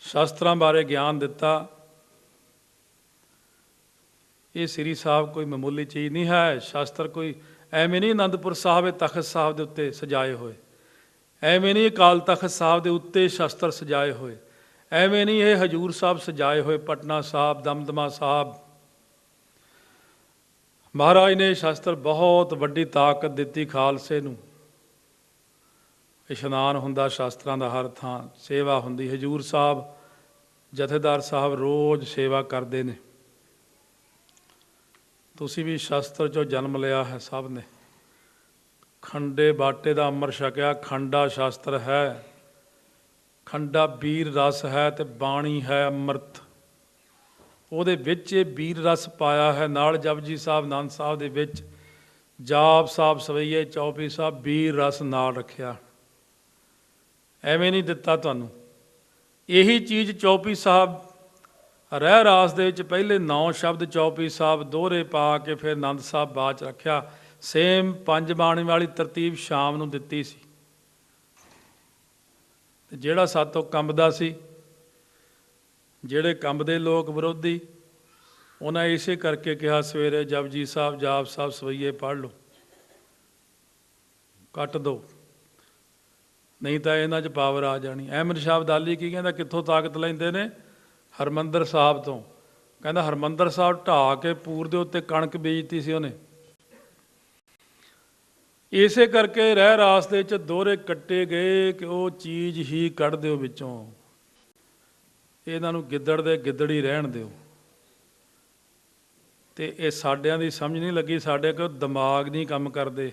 शास्त्रां बारे ज्ञान दिता। ये श्री साहब कोई मामूली चीज़ नहीं है। शास्त्र कोई ਐਵੇਂ नहीं आनंदपुर साहब तखत साहब के उत्ते सजाए हुए, ਐਵੇਂ नहीं अकाल तखत साहब के उत्ते शास्त्र सजाए हुए, ਐਵੇਂ नहीं ये हजूर साहब सजाए हुए, पटना साहब, दमदमा साहब। महाराज ने शास्त्र बहुत वड्डी ताकत दिती खालसे नूं। इशनान हुंदा शास्त्रां दा हर थां, सेवा हुंदी। हजूर साहब जथेदार साहब रोज़ सेवा करते ने। तुसी भी शास्त्र चो जन्म लिया है सब ने। खंडे बाटे का अमर छकिया, खंडा शास्त्र है, खंडा वीर रस है, तो बाणी है अमृत। ਉਹਦੇ ਵਿੱਚ ਇਹ ਵੀਰ रस पाया है। नाल जपजी साहब आनंद साहब ਦੇ ਵਿੱਚ जाप साहब सवैये चौपी साहब वीर रस नाल रखिया। ਐਵੇਂ नहीं दिता ਤੁਹਾਨੂੰ। यही चीज़ चौपी साहब ਰਹਿ ਰਾਸ ਦੇ ਵਿੱਚ ਪਹਿਲੇ 9 ਸ਼ਬਦ ਚੌਪੀ ਸਾਹਿਬ ਦੋਹਰੇ ਪਾ ਕੇ ਫਿਰ ਆਨੰਦ ਸਾਹਿਬ ਬਾਅਦ 'ਚ ਰੱਖਿਆ। ਸੇਮ 5 ਬਾਣੀ ਵਾਲੀ ਤਰਤੀਬ ਸ਼ਾਮ ਨੂੰ ਦਿੱਤੀ ਸੀ। ਤੇ ਜਿਹੜਾ ਸਾਤੋਂ ਕੰਬਦਾ ਸੀ, ਜਿਹੜੇ ਕੰਬਦੇ ਲੋਕ ਵਿਰੋਧੀ, ਉਹਨਾਂ ਇਸੇ ਕਰਕੇ ਕਿਹਾ ਸਵੇਰੇ ਜਪਜੀ ਸਾਹਿਬ ਜਾਪ ਸਾਹਿਬ ਸਵਈਏ ਪੜ੍ਹ ਲਓ, ਕੱਟ ਦਿਓ, ਨਹੀਂ ਤਾਂ ਇਹਨਾਂ 'ਚ ਪਾਵਰ ਆ ਜਾਣੀ। ਅਹਿਮਦ ਸ਼ਾਹ ਅਬਦਾਲੀ ਕੀ ਕਹਿੰਦਾ, ਕਿੱਥੋਂ ਤਾਕਤ ਲੈਂਦੇ ਨੇ? ਹਰਮੰਦਰ ਸਾਹਿਬ ਤੋਂ। ਕਹਿੰਦਾ ਹਰਮੰਦਰ ਸਾਹਿਬ ਢਾਹ ਕੇ ਪੂਰ ਦੇ ਉੱਤੇ ਕਣਕ ਬੀਜਤੀ ਸੀ ਉਹਨੇ। ਇਸੇ ਕਰਕੇ ਰਹਿ ਰਾਸ ਦੇ ਵਿੱਚ ਦੋਹਰੇ ਕੱਟੇ ਗਏ ਕਿ ਉਹ ਚੀਜ਼ ਹੀ ਕੱਢ ਦਿਓ ਵਿੱਚੋਂ, ਇਹਨਾਂ ਨੂੰ ਗਿੱਦੜ ਦੇ ਗਿੱਦੜ ਹੀ ਰਹਿਣ ਦਿਓ। ਤੇ ਇਹ ਸਾਡਿਆਂ ਦੀ ਸਮਝ ਨਹੀਂ ਲੱਗੀ, ਸਾਡੇ ਕੋਲ ਦਿਮਾਗ ਨਹੀਂ ਕੰਮ ਕਰਦੇ।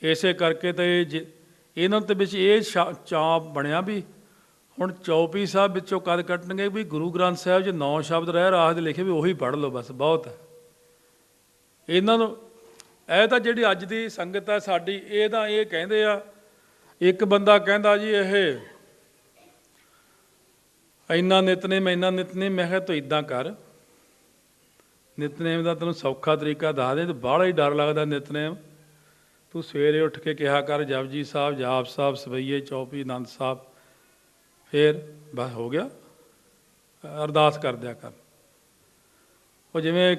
ਇਸੇ ਕਰਕੇ ਤਾਂ ਇਹਨਾਂ ਦੇ ਵਿੱਚ ਇਹ ਚਾਪ ਬਣਿਆ ਵੀ ਹੁਣ ਚੌਪੀ ਸਾਹਿਬ ਵਿੱਚੋਂ ਕਦ ਕੱਟਣਗੇ ਵੀ ਗੁਰੂ ਗ੍ਰੰਥ ਸਾਹਿਬ 'ਚ 9 ਸ਼ਬਦ ਰਹਿ ਰਾਸ ਦੇ ਲਿਖੇ ਵੀ ਉਹੀ ਪੜ੍ਹ ਲਓ, ਬਸ ਬਹੁਤ ਹੈ। ਇਹਨਾਂ ਨੂੰ ਇਹ ਤਾਂ ਜਿਹੜੀ ਅੱਜ ਦੀ ਸੰਗਤ ਹੈ ਸਾਡੀ, ਇਹ ਤਾਂ ਇਹ ਕਹਿੰਦੇ ਆ। ਇੱਕ ਬੰਦਾ ਕਹਿੰਦਾ ਜੀ ਇਹ ਇੰਨਾ ਨਿਤਨੇਮ ਇੰਨਾ ਨਿਤਨੇਮ। ਮੈਂ ਕਿਹਾ ਤੂੰ ਇੱਦਾਂ ਕਰ, ਨਿਤਨੇਮ ਦਾ ਤੈਨੂੰ ਸੌਖਾ ਤਰੀਕਾ ਦੱਸ ਦੇ, ਤੂੰ ਬਾਹਲਾ ਹੀ ਡਰ ਲੱਗਦਾ ਨਿਤਨੇਮ। ਤੂੰ ਸਵੇਰੇ ਉੱਠ ਕੇ ਕਿਹਾ ਕਰ ਜਪਜੀ ਸਾਹਿਬ ਜਾਪ ਸਾਹਿਬ ਸਵਈਏ ਚੌਪੀ ਆਨੰਦ ਸਾਹਿਬ, ਫਿਰ ਬਸ ਹੋ ਗਿਆ। ਅਰਦਾਸ ਕਰ ਦਿਆ ਕਰ। ਉਹ ਜਿਵੇਂ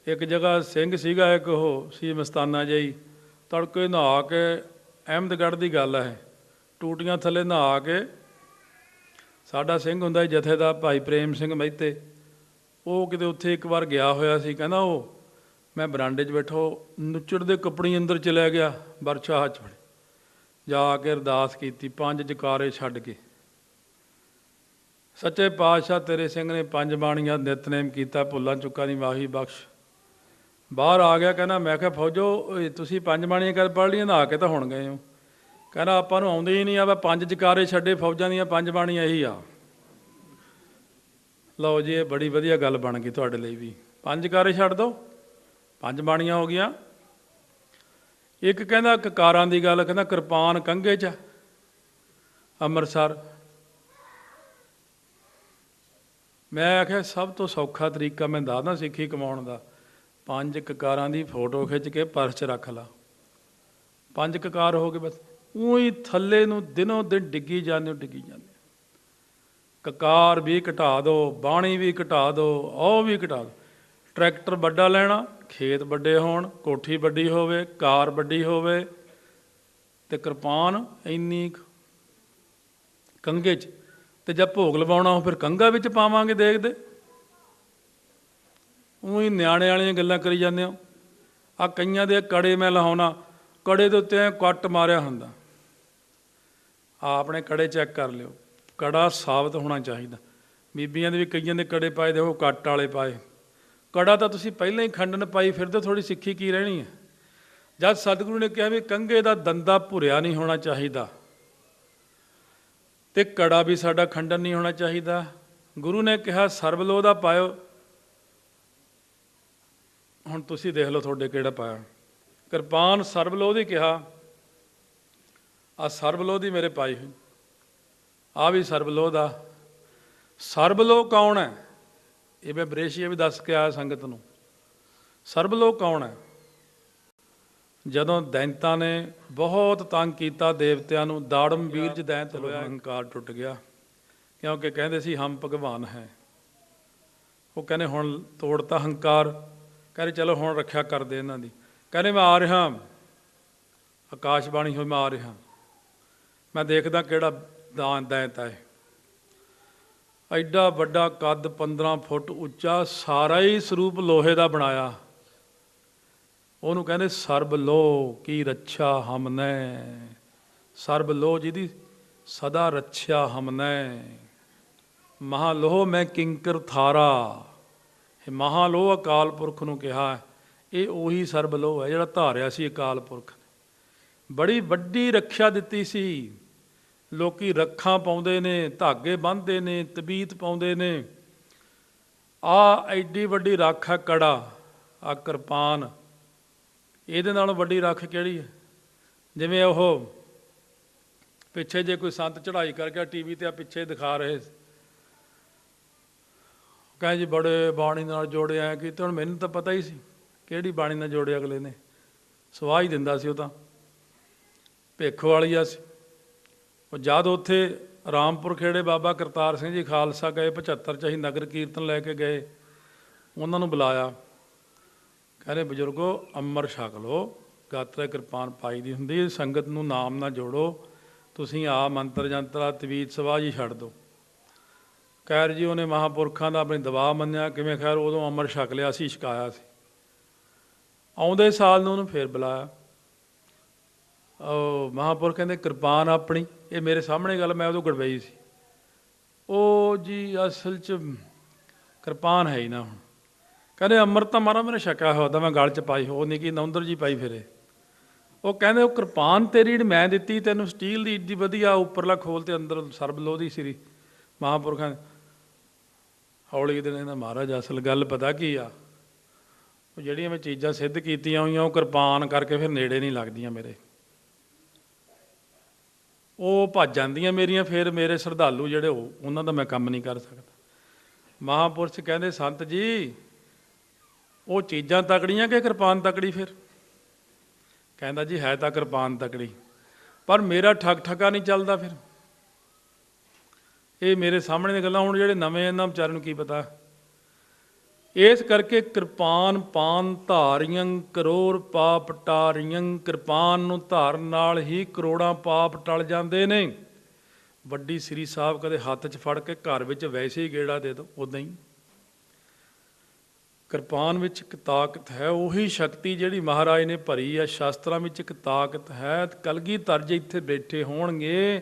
ਇੱਕ ਜਗ੍ਹਾ ਸਿੰਘ ਸੀਗਾ, ਇੱਕ ਉਹ ਸੀ ਮਸਤਾਨਾ ਜਿਹੀ, ਤੜਕੇ ਨਹਾ ਕੇ, ਅਹਿਮਦਗੜ੍ਹ ਦੀ ਗੱਲ ਹੈ, ਟੂਟੀਆਂ ਥੱਲੇ ਨਹਾ ਕੇ, ਸਾਡਾ ਸਿੰਘ ਹੁੰਦਾ ਜਥੇ ਦਾ ਭਾਈ ਪ੍ਰੇਮ ਸਿੰਘ ਮਹਿਤੇ, ਉਹ ਕਿਤੇ ਉੱਥੇ ਇੱਕ ਵਾਰ ਗਿਆ ਹੋਇਆ ਸੀ। ਕਹਿੰਦਾ ਉਹ ਮੈਂ ਬਰਾਂਡੇ 'ਚ ਬੈਠੋ ਨੁੱਚੜਦੇ ਕੱਪੜੇ ਅੰਦਰ ਚਲਿਆ ਗਿਆ, ਬਰਛਾ ਹੱਥ ਫੜੇ, ਜਾ ਕੇ ਅਰਦਾਸ ਕੀਤੀ 5 ਜਕਾਰੇ ਛੱਡ ਕੇ। ਸੱਚੇ ਪਾਤਸ਼ਾਹ ਤੇਰੇ ਸਿੰਘ ਨੇ 5 ਬਾਣੀਆਂ ਨਿਤਨੇਮ ਕੀਤਾ, ਭੁੱਲਾਂ ਚੁੱਕਾਂ ਦੀ ਮਾਫੀ ਬਖਸ਼। ਬਾਹਰ ਆ ਗਿਆ, ਕਹਿੰਦਾ ਮੈਂ ਕਿਹਾ ਫੌਜੋ ਤੁਸੀਂ 5 ਬਾਣੀਆਂ ਕਰ ਪੜ੍ਹ ਲਈਆਂ, ਨਹਾ ਕੇ ਤਾਂ ਹੁਣ ਗਏ ਹੋ। ਕਹਿੰਦਾ ਆਪਾਂ ਨੂੰ ਆਉਂਦੇ ਹੀ ਨਹੀਂ ਆ, 5 ਜਕਾਰੇ ਛੱਡੇ ਫੌਜਾਂ ਦੀਆਂ 5 ਬਾਣੀਆਂ ਇਹੀ ਆ। ਲਓ ਜੀ, ਇਹ ਬੜੀ ਵਧੀਆ ਗੱਲ ਬਣ ਗਈ ਤੁਹਾਡੇ ਲਈ ਵੀ। 5 ਜਕਾਰੇ ਛੱਡ ਦਿਓ, 5 ਬਾਣੀਆਂ ਹੋ ਗਈਆਂ। ਇੱਕ ਕਹਿੰਦਾ ਕਕਾਰਾਂ ਦੀ ਗੱਲ, ਕਹਿੰਦਾ ਕਿਰਪਾਨ ਕੰਘੇ 'ਚ ਅੰਮ੍ਰਿਤਸਰ। ਮੈਂ ਆਖਿਆ ਸਭ ਤੋਂ ਸੌਖਾ ਤਰੀਕਾ ਮੈਂ ਦੱਸਦਾ ਸਿੱਖੀ ਕਮਾਉਣ ਦਾ, 5 ਕਕਾਰਾਂ ਦੀ ਫੋਟੋ ਖਿੱਚ ਕੇ ਪਰਸ 'ਚ ਰੱਖ ਲਾ। 5 ਕਕਾਰ ਹੋ ਗਏ, ਬਸ ਊਂ ਥੱਲੇ ਨੂੰ ਦਿਨੋਂ ਦਿਨ ਡਿੱਗੀ ਜਾਂਦੇ ਹੋ, ਡਿੱਗੀ ਜਾਂਦੇ। ਕਕਾਰ ਵੀ ਘਟਾ ਦਿਓ, ਬਾਣੀ ਵੀ ਘਟਾ ਦਿਓ, ਉਹ ਵੀ ਘਟਾ ਦਿਓ। ਟਰੈਕਟਰ ਵੱਡਾ ਲੈਣਾ, ਖੇਤ ਵੱਡੇ ਹੋਣ, ਕੋਠੀ ਵੱਡੀ ਹੋਵੇ, ਕਾਰ ਵੱਡੀ ਹੋਵੇ, ਅਤੇ ਕਿਰਪਾਨ ਇੰਨੀ ਕੰਘੇ 'ਚ। ਅਤੇ ਜਦ ਭੋਗ ਲਵਾਉਣਾ ਉਹ ਫਿਰ ਕੰਘਾ ਵਿੱਚ ਪਾਵਾਂਗੇ ਦੇਖਦੇ। ਊਂ ਨਿਆਣੇ ਵਾਲੀਆਂ ਗੱਲਾਂ ਕਰੀ ਜਾਂਦੇ ਹੋ। ਆਹ ਕਈਆਂ ਦੇ ਕੜੇ ਮੈਂ ਲਾਉਣਾ, ਕੜੇ ਦੇ ਉੱਤੇ ਕੱਟ ਮਾਰਿਆ ਹੁੰਦਾ। ਆਪਣੇ ਕੜੇ ਚੈੱਕ ਕਰ ਲਿਓ, ਕੜਾ ਸਾਬਤ ਹੋਣਾ ਚਾਹੀਦਾ। ਬੀਬੀਆਂ ਦੇ ਵੀ ਕਈਆਂ ਦੇ ਕੜੇ ਪਾਏ ਦੇਖੋ ਕੱਟ ਵਾਲੇ ਪਾਏ। ਕੜਾ ਤਾਂ ਤੁਸੀਂ ਪਹਿਲਾਂ ਹੀ ਖੰਡਨ ਪਾਈ ਫਿਰਦੇ, ਥੋੜ੍ਹੀ ਸਿੱਖੀ ਕੀ ਰਹਿਣੀ ਹੈ। ਜਦ ਸਤਿਗੁਰੂ ਨੇ ਕਿਹਾ ਵੀ ਕੰਘੇ ਦਾ ਦੰਦਾ ਭੁਰਿਆ ਨਹੀਂ ਹੋਣਾ ਚਾਹੀਦਾ, ਅਤੇ ਕੜਾ ਵੀ ਸਾਡਾ ਖੰਡਨ ਨਹੀਂ ਹੋਣਾ ਚਾਹੀਦਾ। ਗੁਰੂ ਨੇ ਕਿਹਾ ਸਰਬਲੋਹ ਦਾ ਪਾਇਓ। ਹੁਣ ਤੁਸੀਂ ਦੇਖ ਲਓ ਤੁਹਾਡੇ ਕਿਹੜਾ ਪਾਇਆ। ਕਿਰਪਾਨ ਸਰਬਲੋਹ ਦੀ ਕਿਹਾ, ਆਹ ਸਰਬਲੋਹ ਦੀ ਮੇਰੇ ਪਾਈ ਹੋਈ, ਆਹ ਵੀ ਸਰਬਲੋਹ ਦਾ। ਸਰਬਲੋਹ ਕੌਣ ਹੈ? ਇਹ ਮੈਂ ਬਰੇਸ਼ੀਆ ਵੀ ਦੱਸ ਕੇ ਆਇਆ ਸੰਗਤ ਨੂੰ। ਸਰਬਲੋਹ ਕੌਣ ਹੈ? ਜਦੋਂ ਦੈਂਤਾਂ ਨੇ ਬਹੁਤ ਤੰਗ ਕੀਤਾ ਦੇਵਤਿਆਂ ਨੂੰ, ਦਾੜਮ ਬੀਰਜ ਦੈਂਤ ਹੋਇਆ, ਅਹੰਕਾਰ ਟੁੱਟ ਗਿਆ। क्योंकि कहते सी हम भगवान हैं। वो कहने हुण तोड़ता हंकार, कहते चलो हुण रखिया कर दे इन्हां दी। कहने मैं आ रहा, आकाशबाणी होई मैं आ रहा, मैं देखदा किहड़ा दान दैंत है। एडा वड्डा कद 15 फुट उच्चा, सारा ही सरूप लोहे का बनाया। ਉਹਨੂੰ ਕਹਿੰਦੇ ਸਰਬ ਲੋਹ ਕੀ ਰੱਛਾ ਹਮਨੇ, ਸਰਬ ਲੋਹ ਜਿਹਦੀ ਸਦਾ ਰੱਛਿਆ ਹਮਨੇ। ਮਹਾਲੋਹ ਮੈਂ ਕਿੰਕਰ ਥਾਰਾ, ਇਹ ਮਹਾਲੋਹ ਅਕਾਲ ਪੁਰਖ ਨੂੰ ਕਿਹਾ। ਇਹ ਉਹੀ ਸਰਬ ਲੋਹ ਹੈ ਜਿਹੜਾ ਧਾਰਿਆ ਸੀ ਅਕਾਲ ਪੁਰਖ ਨੇ। ਬੜੀ ਵੱਡੀ ਰੱਖਿਆ ਦਿੱਤੀ ਸੀ। ਲੋਕੀ ਰੱਖਾਂ ਪਾਉਂਦੇ ਨੇ, ਧਾਗੇ ਬੰਨ੍ਹਦੇ ਨੇ, ਤਬੀਤ ਪਾਉਂਦੇ ਨੇ। ਆਹ ਐਡੀ ਵੱਡੀ ਰੱਖ ਹੈ ਕੜਾ, ਆ ਕਿਰਪਾਨ, ਇਹਦੇ ਨਾਲੋਂ ਵੱਡੀ ਰੱਖ ਕਿਹੜੀ ਹੈ? ਜਿਵੇਂ ਉਹ ਪਿੱਛੇ ਜੇ ਕੋਈ ਸੰਤ ਚੜ੍ਹਾਈ ਕਰਕੇ TV 'ਤੇ ਆ ਪਿੱਛੇ ਦਿਖਾ ਰਹੇ, ਕਹਿੰਦੇ ਜੀ ਬੜੇ ਬਾਣੀ ਨਾਲ ਜੋੜਿਆ ਕੀਤੇ। ਹੁਣ ਮੈਨੂੰ ਤਾਂ ਪਤਾ ਹੀ ਸੀ ਕਿਹੜੀ ਬਾਣੀ ਨਾਲ ਜੋੜਿਆ ਅਗਲੇ ਨੇ, ਸਵਾਹ ਹੀ ਦਿੰਦਾ ਸੀ। ਉਹ ਤਾਂ ਭੇਖੋ ਵਾਲੀਆ ਸੀ। ਉਹ ਜਦ ਉੱਥੇ ਰਾਮਪੁਰ ਖੇੜੇ ਬਾਬਾ ਕਰਤਾਰ ਸਿੰਘ ਜੀ ਖਾਲਸਾ ਗਏ 75 'ਚ, ਅਸੀਂ ਨਗਰ ਕੀਰਤਨ ਲੈ ਕੇ ਗਏ, ਉਹਨਾਂ ਨੂੰ ਬੁਲਾਇਆ। ਕਹਿੰਦੇ ਬਜ਼ੁਰਗੋ ਅੰਮ੍ਰਿਤ ਛਕ ਲਓ, ਗਾਤਰਾ ਕਿਰਪਾਨ ਪਾਈ ਦੀ ਹੁੰਦੀ, ਸੰਗਤ ਨੂੰ ਨਾਮ ਨਾਲ ਜੋੜੋ, ਤੁਸੀਂ ਆ ਮੰਤਰ ਜੰਤਰਾ ਤਵੀਤ ਸਵਾਹ ਜੀ ਛੱਡ ਦਿਓ। ਖੈਰ ਜੀ ਉਹਨੇ ਮਹਾਂਪੁਰਖਾਂ ਦਾ ਆਪਣੀ ਦਬਾਅ ਮੰਨਿਆ। ਕਿਵੇਂ ਖੈਰ ਉਦੋਂ ਅੰਮ੍ਰਿਤ ਛਕ ਲਿਆ ਸੀ, ਛਕਾਇਆ ਸੀ। ਆਉਂਦੇ ਸਾਲ ਨੂੰ ਉਹਨੂੰ ਫੇਰ ਬੁਲਾਇਆ। ਉਹ ਮਹਾਂਪੁਰਖ ਕਹਿੰਦੇ ਕਿਰਪਾਨ ਆਪਣੀ, ਇਹ ਮੇਰੇ ਸਾਹਮਣੇ ਗੱਲ, ਮੈਂ ਉਦੋਂ ਗੜਬਈ ਸੀ। ਉਹ ਜੀ ਅਸਲ 'ਚ ਕਿਰਪਾਨ ਹੈ ਹੀ ਨਾ। ਹੁਣ ਕਹਿੰਦੇ ਅੰਮ੍ਰਿਤ ਤਾਂ ਮਾਰਾ ਮੈਨੇ ਛਕਿਆ ਹੋਇਆ ਤਾਂ ਮੈਂ ਗਲ 'ਚ ਪਾਈ, ਉਹ ਨਿੱਕੀ ਨੌਂਦਰ ਜੀ ਪਾਈ ਫਿਰੇ। ਉਹ ਕਹਿੰਦੇ ਉਹ ਕਿਰਪਾਨ ਤੇਰੀ ਜਿਹੜੀ ਮੈਂ ਦਿੱਤੀ ਤੈਨੂੰ, ਸਟੀਲ ਦੀ ਏਡੀ ਵਧੀਆ, ਉੱਪਰਲਾ ਖੋਲ ਤੇ ਅੰਦਰ ਸਰਬ ਲੋਹ ਦੀ ਸਿਰੀ। ਮਹਾਂਪੁਰਖਾਂ ਹੌਲੀ ਦਿਨ ਇਹਨਾਂ ਮਹਾਰਾਜ ਅਸਲ ਗੱਲ ਪਤਾ ਕੀ ਆ, ਉਹ ਜਿਹੜੀਆਂ ਮੈਂ ਚੀਜ਼ਾਂ ਸਿੱਧ ਕੀਤੀਆਂ ਹੋਈਆਂ ਉਹ ਕਿਰਪਾਨ ਕਰਕੇ ਫਿਰ ਨੇੜੇ ਨਹੀਂ ਲੱਗਦੀਆਂ ਮੇਰੇ, ਉਹ ਭੱਜ ਜਾਂਦੀਆਂ ਮੇਰੀਆਂ। ਫਿਰ ਮੇਰੇ ਸ਼ਰਧਾਲੂ ਜਿਹੜੇ ਉਹਨਾਂ ਦਾ ਮੈਂ ਕੰਮ ਨਹੀਂ ਕਰ ਸਕਦਾ। ਮਹਾਂਪੁਰਸ਼ ਕਹਿੰਦੇ ਸੰਤ ਜੀ ਉਹ ਚੀਜ਼ਾਂ ਤਕੜੀਆਂ ਕਿ ਕਿਰਪਾਨ ਤਕੜੀ? ਫਿਰ ਕਹਿੰਦਾ ਜੀ ਹੈ ਤਾਂ ਕਿਰਪਾਨ ਤਕੜੀ, ਪਰ ਮੇਰਾ ਠੱਗ ਠੱਗਾ ਨਹੀਂ ਚੱਲਦਾ। ਫਿਰ ਇਹ ਮੇਰੇ ਸਾਹਮਣੇ ਦੀਆਂ ਗੱਲਾਂ, ਹੁਣ ਜਿਹੜੇ ਨਵੇਂ ਇਹਨਾਂ ਵਿਚਾਰਿਆਂ ਨੂੰ ਕੀ ਪਤਾ। ਇਸ ਕਰਕੇ ਕਿਰਪਾਨ ਪਾਨ ਧਾਰੀਆਂ ਕਰੋੜ ਪਾਪ ਟਾਰੀਆਂ, ਕਿਰਪਾਨ ਨੂੰ ਧਾਰਨ ਨਾਲ ਹੀ ਕਰੋੜਾਂ ਪਾਪ ਟਲ ਜਾਂਦੇ ਨੇ। ਵੱਡੀ ਸ੍ਰੀ ਸਾਹਿਬ ਕਦੇ ਹੱਥ 'ਚ ਫੜ ਕੇ ਘਰ ਵਿੱਚ ਵੈਸੇ ਹੀ ਗੇੜਾ ਦੇ ਦਿਓ, ਉੱਦਾਂ ਹੀ। ਕਿਰਪਾਨ ਵਿੱਚ ਇੱਕ ਤਾਕਤ ਹੈ, ਉਹੀ ਸ਼ਕਤੀ ਜਿਹੜੀ ਮਹਾਰਾਜ ਨੇ ਭਰੀ ਹੈ। ਸ਼ਾਸਤਰਾਂ ਵਿੱਚ ਇੱਕ ਤਾਕਤ ਹੈ। ਕਲਗੀਧਰ ਜੀ ਇੱਥੇ ਬੈਠੇ ਹੋਣਗੇ,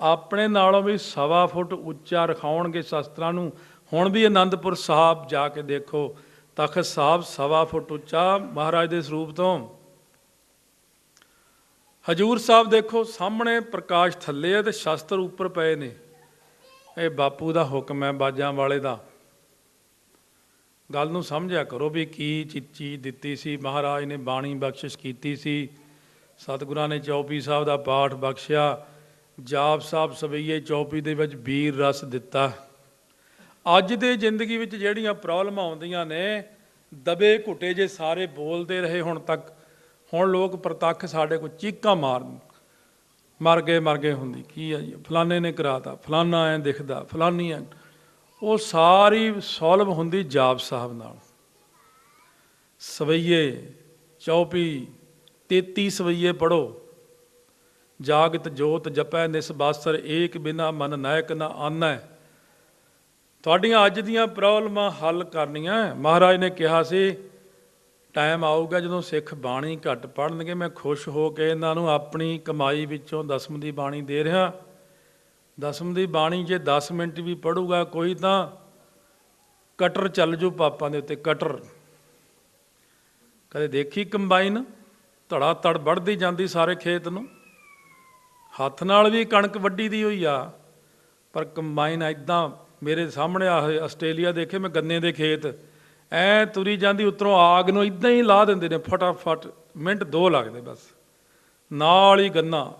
ਆਪਣੇ ਨਾਲੋਂ ਵੀ 1.25 ਫੁੱਟ ਉੱਚਾ ਰਖਾਉਣਗੇ ਸ਼ਾਸਤਰਾਂ ਨੂੰ। ਹੁਣ ਵੀ ਅਨੰਦਪੁਰ ਸਾਹਿਬ ਜਾ ਕੇ ਦੇਖੋ, ਤਖਤ ਸਾਹਿਬ 1.25 ਫੁੱਟ ਉੱਚਾ ਮਹਾਰਾਜ ਦੇ ਸਰੂਪ ਤੋਂ। ਹਜੂਰ ਸਾਹਿਬ ਦੇਖੋ, ਸਾਹਮਣੇ ਪ੍ਰਕਾਸ਼ ਥੱਲੇ ਹੈ ਤੇ ਸ਼ਸਤਰ ਉੱਪਰ ਪਏ ਨੇ। ਇਹ ਬਾਪੂ ਦਾ ਹੁਕਮ ਹੈ, ਬਾਜਾਂ ਵਾਲੇ ਦਾ। ਗੱਲ ਨੂੰ ਸਮਝਿਆ ਕਰੋ ਵੀ ਕੀ ਚੀਜ਼ ਦਿੱਤੀ ਸੀ ਮਹਾਰਾਜ ਨੇ, ਬਾਣੀ ਬਖਸ਼ਿਸ਼ ਕੀਤੀ ਸੀ। ਸਤਿਗੁਰਾਂ ਨੇ ਚੌਪੀ ਸਾਹਿਬ ਦਾ ਪਾਠ ਬਖਸ਼ਿਆ, ਜਾਪ ਸਾਹਿਬ ਸਵਈਏ ਚੌਪੀ ਦੇ ਵਿੱਚ ਵੀਰ ਰਸ ਦਿੱਤਾ। ਅੱਜ ਦੇ ਜ਼ਿੰਦਗੀ ਵਿੱਚ ਜਿਹੜੀਆਂ ਪ੍ਰੋਬਲਮਾਂ ਆਉਂਦੀਆਂ ਨੇ, ਦਬੇ ਘੁੱਟੇ ਜੇ ਸਾਰੇ ਬੋਲਦੇ ਰਹੇ ਹੁਣ ਤੱਕ, ਹੁਣ ਲੋਕ ਪ੍ਰਤੱਖ ਸਾਡੇ ਕੋਲ ਚੀਕਾਂ ਮਰ ਗਏ ਹੁੰਦੀ ਕੀ ਆ ਜੀ, ਫਲਾਣੇ ਨੇ ਕਰਾਤਾ, ਫਲਾਨਾ ਐਂ ਦਿਖਦਾ, ਫਲਾਨੀ ਐ। ਉਹ ਸਾਰੀ ਸੋਲਵ ਹੁੰਦੀ ਜਾਪ ਸਾਹਿਬ ਨਾਲ। ਸਵਈਏ ਚੌਪੀ 33 ਸਵਈਏ ਪੜ੍ਹੋ। ਜਾਗਤ ਜੋਤ ਜਪੈ ਨਿਸਬਾਸਰ, ਏਕ ਬਿਨਾ ਮਨ ਨਾਇਕ ਨਾ ਆਨੈ। ਤੁਹਾਡੀਆਂ ਅੱਜ ਦੀਆਂ ਪ੍ਰੋਬਲਮਾਂ ਹੱਲ ਕਰਨੀਆਂ। ਮਹਾਰਾਜ ਨੇ ਕਿਹਾ ਸੀ ਟਾਈਮ ਆਊਗਾ ਜਦੋਂ ਸਿੱਖ ਬਾਣੀ ਘੱਟ ਪੜ੍ਹਨਗੇ, ਮੈਂ ਖੁਸ਼ ਹੋ ਕੇ ਇਹਨਾਂ ਨੂੰ ਆਪਣੀ ਕਮਾਈ ਵਿੱਚੋਂ ਦਸਮ ਦੀ ਬਾਣੀ ਦੇ ਰਿਹਾ। ਦਸਮ ਦੀ ਬਾਣੀ ਜੇ 10 ਮਿੰਟ ਵੀ ਪੜ੍ਹੂਗਾ ਕੋਈ ਤਾਂ ਕਟਰ ਚੱਲ ਜੂ ਪਾਪਾਂ ਦੇ ਉੱਤੇ, ਕਟਰ। ਕਦੇ ਦੇਖੀ ਕੰਬਾਈਨ ਧੜਾ ਧੜ ਵੱਢਦੀ ਜਾਂਦੀ ਸਾਰੇ ਖੇਤ ਨੂੰ? ਹੱਥ ਨਾਲ ਵੀ ਕਣਕ ਵੱਢੀ ਦੀ ਹੋਈ ਆ, ਪਰ ਕੰਬਾਈਨ ਇੱਦਾਂ ਮੇਰੇ ਸਾਹਮਣੇ ਆਹ ਆਸਟ੍ਰੇਲੀਆ ਦੇਖੇ ਮੈਂ, ਗੰਨੇ ਦੇ ਖੇਤ ਐਂ ਤੁਰੀ ਜਾਂਦੀ, ਉੱਤਰੋਂ ਆਗ ਨੂੰ ਇੱਦਾਂ ਹੀ ਲਾ ਦਿੰਦੇ ਨੇ ਫਟਾਫਟ, ਮਿੰਟ 2 ਲੱਗਦੇ ਬਸ, ਨਾਲ ਹੀ ਗੰਨਾ